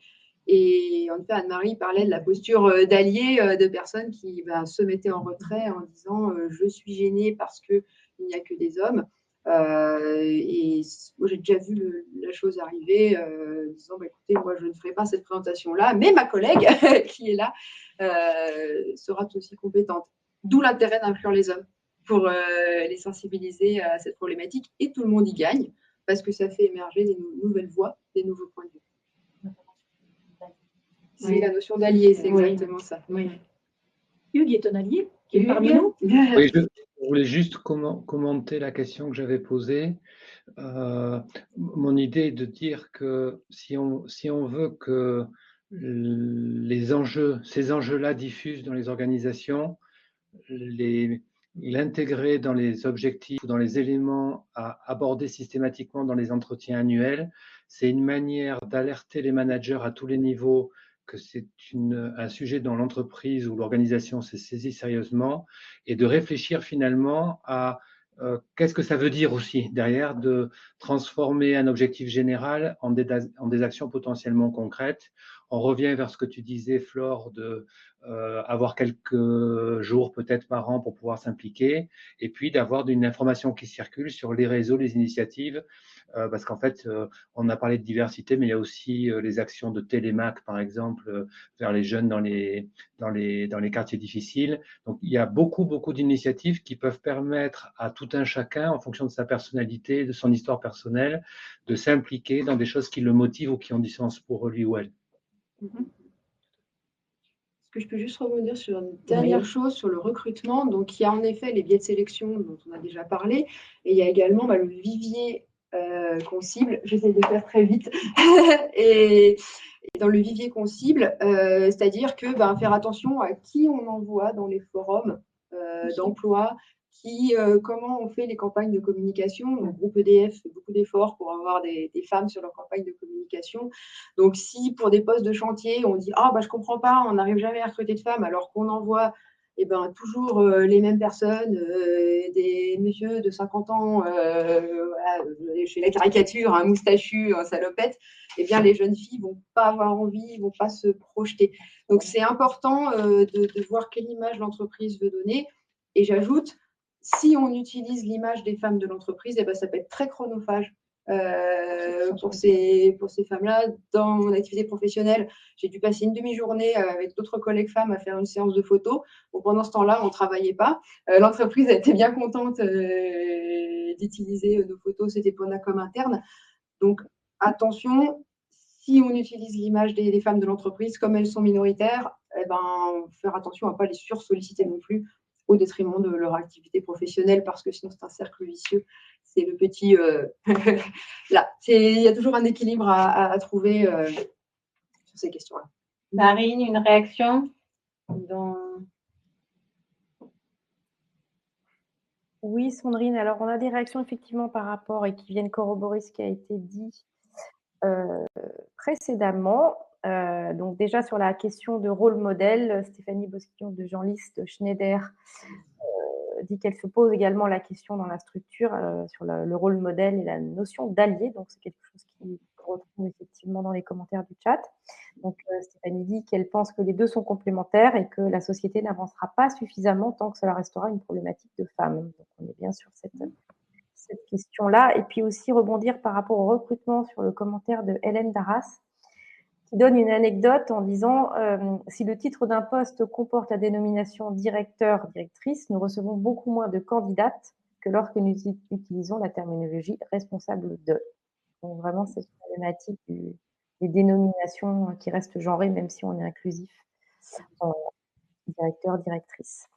Et en fait, Anne-Marie parlait de la posture d'allié de personnes qui se mettaient en retrait en disant je suis gênée parce qu'il n'y a que des hommes. Et moi, j'ai déjà vu la chose arriver, disant écoutez, moi, je ne ferai pas cette présentation-là, mais ma collègue qui est là sera aussi compétente. D'où l'intérêt d'inclure les hommes pour les sensibiliser à cette problématique, et tout le monde y gagne parce que ça fait émerger des nouvelles voix, des nouveaux points de vue. C'est la notion d'allié, c'est exactement ça. Oui. Hugues est un allié qui est parmi nous. Oui, je voulais juste commenter la question que j'avais posée. Mon idée est de dire que si on veut que ces enjeux-là diffusent dans les organisations, les l'intégrer dans les objectifs ou dans les éléments à aborder systématiquement dans les entretiens annuels. C'est une manière d'alerter les managers à tous les niveaux que c'est un sujet dont l'entreprise ou l'organisation s'est saisie sérieusement et de réfléchir finalement à qu'est-ce que ça veut dire aussi derrière de transformer un objectif général en des actions potentiellement concrètes. On revient vers ce que tu disais, Flore, de avoir quelques jours peut-être par an pour pouvoir s'impliquer et puis d'avoir une information qui circule sur les réseaux, les initiatives, parce qu'en fait, on a parlé de diversité, mais il y a aussi les actions de Télémac, par exemple, vers les jeunes dans les quartiers difficiles. Donc, il y a beaucoup d'initiatives qui peuvent permettre à tout un chacun, en fonction de sa personnalité, de son histoire personnelle, de s'impliquer dans des choses qui le motivent ou qui ont du sens pour lui ou elle. Est-ce que je peux juste rebondir sur une dernière chose, sur le recrutement? Donc, il y a en effet les biais de sélection dont on a déjà parlé, et il y a également le vivier qu'on cible. J'essaie de faire très vite. et dans le vivier qu'on cible, c'est-à-dire que faire attention à qui on envoie dans les forums d'emploi, comment on fait les campagnes de communication. Le groupe EDF fait beaucoup d'efforts pour avoir des femmes sur leur campagne de communication. Donc, si pour des postes de chantier, on dit « Ah, je ne comprends pas, on n'arrive jamais à recruter de femmes », alors qu'on envoie toujours les mêmes personnes, des messieurs de 50 ans, voilà, je fais la caricature, un moustachu, un salopette, les jeunes filles ne vont pas avoir envie, ne vont pas se projeter. Donc, c'est important de voir quelle image l'entreprise veut donner. Et j'ajoute, si on utilise l'image des femmes de l'entreprise, ça peut être très chronophage pour ces femmes-là. Dans mon activité professionnelle, j'ai dû passer une demi-journée avec d'autres collègues femmes à faire une séance de photos. Bon, pendant ce temps-là, on ne travaillait pas. L'entreprise a été bien contente d'utiliser nos photos, c'était pour la com interne. Donc, attention, si on utilise l'image des femmes de l'entreprise, comme elles sont minoritaires, faire attention à ne pas les sursolliciter non plus au détriment de leur activité professionnelle, parce que sinon c'est un cercle vicieux. C'est le petit... là, il y a toujours un équilibre à trouver sur ces questions-là. Marine, une réaction Oui, Sandrine. Alors, on a des réactions effectivement par rapport et qui viennent corroborer ce qui a été dit précédemment. Donc, déjà sur la question de rôle modèle, Stéphanie Bosquillon de Jean-Lys Schneider dit qu'elle se pose également la question dans la structure sur le rôle modèle et la notion d'allié. Donc, c'est quelque chose qui retrouve effectivement dans les commentaires du chat. Donc, Stéphanie dit qu'elle pense que les deux sont complémentaires et que la société n'avancera pas suffisamment tant que cela restera une problématique de femmes. Donc, on est bien sur cette question-là. Et puis aussi rebondir par rapport au recrutement sur le commentaire de Hélène Darras, qui donne une anecdote en disant si le titre d'un poste comporte la dénomination directeur, directrice, nous recevons beaucoup moins de candidates que lorsque nous utilisons la terminologie responsable de. Donc vraiment, c'est une problématique des dénominations qui restent genrées, même si on est inclusif en directeur, directrice.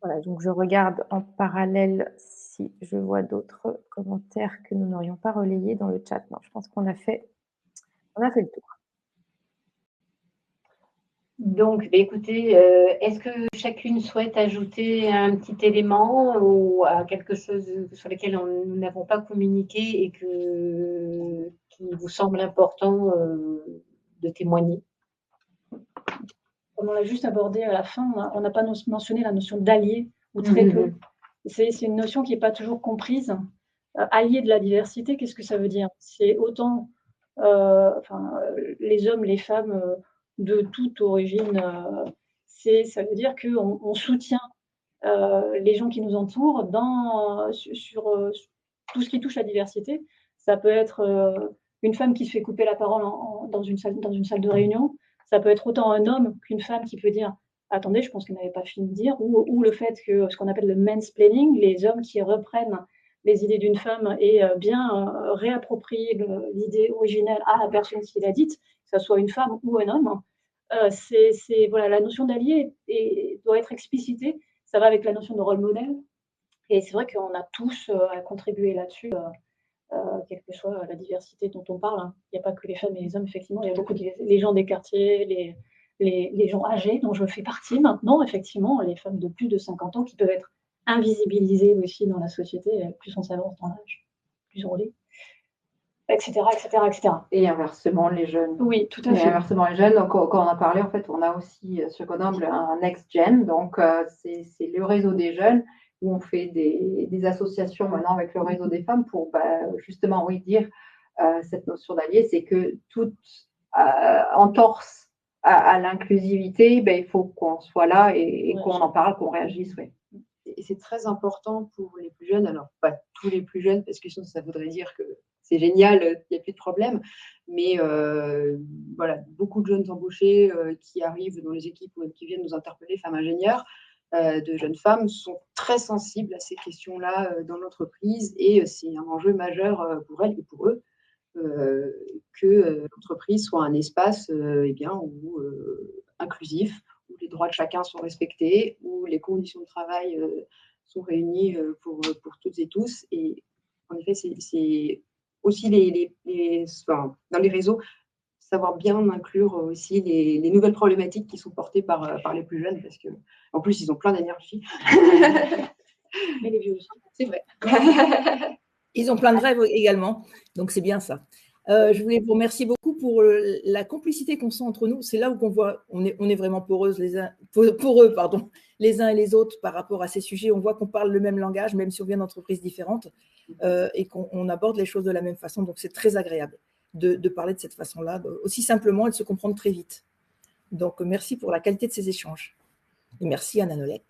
Voilà, donc je regarde en parallèle si je vois d'autres commentaires que nous n'aurions pas relayés dans le chat. Non, je pense qu'on a fait le tour. Donc, écoutez, est-ce que chacune souhaite ajouter un petit élément ou à quelque chose sur lequel nous n'avons pas communiqué et qui vous semble important de témoigner? Comme on l'a juste abordé à la fin, on n'a pas mentionné la notion d'allié, ou très peu. C'est une notion qui n'est pas toujours comprise. Allié de la diversité, qu'est-ce que ça veut dire? C'est autant les hommes, les femmes de toute origine. Ça veut dire qu'on soutient les gens qui nous entourent sur tout ce qui touche la diversité. Ça peut être une femme qui se fait couper la parole dans une salle de réunion. Ça peut être autant un homme qu'une femme qui peut dire « Attendez, je pense qu'elle n'avait pas fini de dire », ou le fait que ce qu'on appelle le mansplaining, les hommes qui reprennent les idées d'une femme et bien réapproprier l'idée originelle à la personne qui l'a dite, que ce soit une femme ou un homme. Voilà, la notion d'allié doit être explicitée. Ça va avec la notion de rôle modèle. Et c'est vrai qu'on a tous à contribuer là-dessus, quelle que soit la diversité dont on parle. Il n'y a pas que les femmes et les hommes, effectivement. Il y a beaucoup les gens des quartiers, les gens âgés, dont je fais partie maintenant, effectivement, les femmes de plus de 50 ans qui peuvent être invisibilisées aussi dans la société, plus on s'avance dans l'âge, plus on l'est, etc., etc., etc. Et inversement, les jeunes. Oui, tout à Et fait. inversement, les jeunes, donc, quand on a parlé, en fait, on a aussi sur Grenoble un Next Gen, donc c'est le réseau des jeunes où on fait des associations maintenant avec le réseau des femmes pour justement, oui, dire cette notion d'allié, c'est que toute entorse à l'inclusivité, il faut qu'on soit là et qu'on en parle, qu'on réagisse. Ouais. Et c'est très important pour les plus jeunes, alors pas tous les plus jeunes, parce que sinon ça voudrait dire que c'est génial, il n'y a plus de problème, mais voilà, beaucoup de jeunes embauchés qui arrivent dans les équipes ou qui viennent nous interpeller, femmes ingénieures, de jeunes femmes, sont très sensibles à ces questions-là dans l'entreprise, et c'est un enjeu majeur pour elles et pour eux, que l'entreprise soit un espace inclusif, où les droits de chacun sont respectés, où les conditions de travail sont réunies pour toutes et tous. Et en effet, c'est aussi dans les réseaux, savoir bien inclure aussi les nouvelles problématiques qui sont portées par les plus jeunes, parce qu'en plus, ils ont plein d'énergie. Mais les vieux aussi. C'est vrai. Ils ont plein de rêves également, donc c'est bien ça. Je voulais vous remercier beaucoup pour la complicité qu'on sent entre nous. C'est là où on voit, on est vraiment poreuses les uns et les autres par rapport à ces sujets. On voit qu'on parle le même langage, même si on vient d'entreprises différentes, et qu'on aborde les choses de la même façon. Donc c'est très agréable de parler de cette façon-là, aussi simplement, et de se comprendre très vite. Donc merci pour la qualité de ces échanges. Et merci Anna Nolek.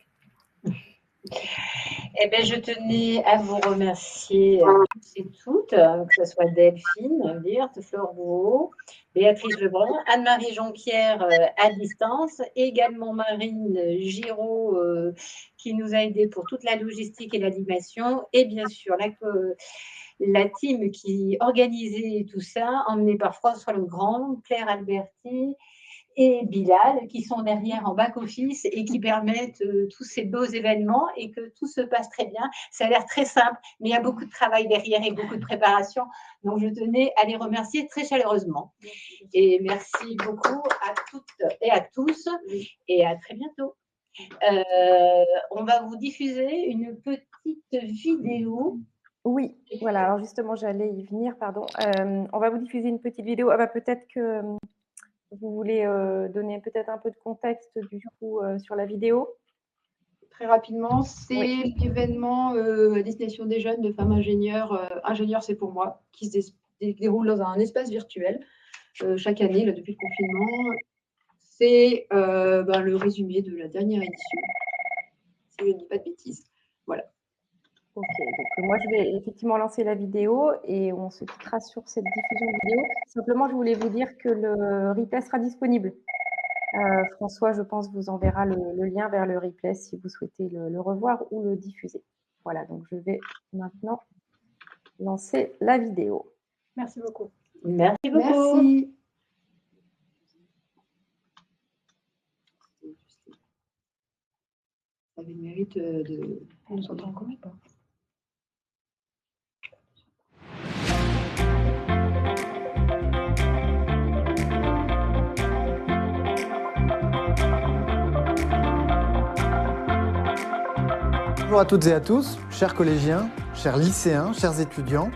Eh bien, je tenais à vous remercier tous et toutes, que ce soit Delphine Wirth, Flore Gouault, Béatrice Lebrun, Anne-Marie Jonquière à distance, également Marine Giraud qui nous a aidés pour toute la logistique et l'animation, et bien sûr la team qui organisait tout ça, emmenée par François Legrand, Claire Alberti et Bilal, qui sont derrière en back-office et qui permettent tous ces beaux événements et que tout se passe très bien. Ça a l'air très simple, mais il y a beaucoup de travail derrière et beaucoup de préparation. Donc, je tenais à les remercier très chaleureusement. Et merci beaucoup à toutes et à tous et à très bientôt. On va vous diffuser une petite vidéo. Oui, voilà. Alors, justement, j'allais y venir, pardon. On va vous diffuser une petite vidéo. Peut-être que vous voulez donner peut-être un peu de contexte du coup sur la vidéo. Très rapidement, c'est l'événement à destination des jeunes de femmes ingénieurs. Ingénieurs, c'est pour moi, qui se déroule dans un espace virtuel chaque année, là, depuis le confinement. C'est le résumé de la dernière édition, si je ne dis pas de bêtises. Voilà. Ok, donc moi je vais effectivement lancer la vidéo et on se quittera sur cette diffusion vidéo. Simplement, je voulais vous dire que le replay sera disponible. François, je pense, vous enverra le lien vers le replay si vous souhaitez le revoir ou le diffuser. Voilà, donc je vais maintenant lancer la vidéo. Merci beaucoup. Merci beaucoup. Merci. Ça avait le mérite de... On nous entend encore ou pas ? Bonjour à toutes et à tous, chers collégiens, chers lycéens, chers étudiants.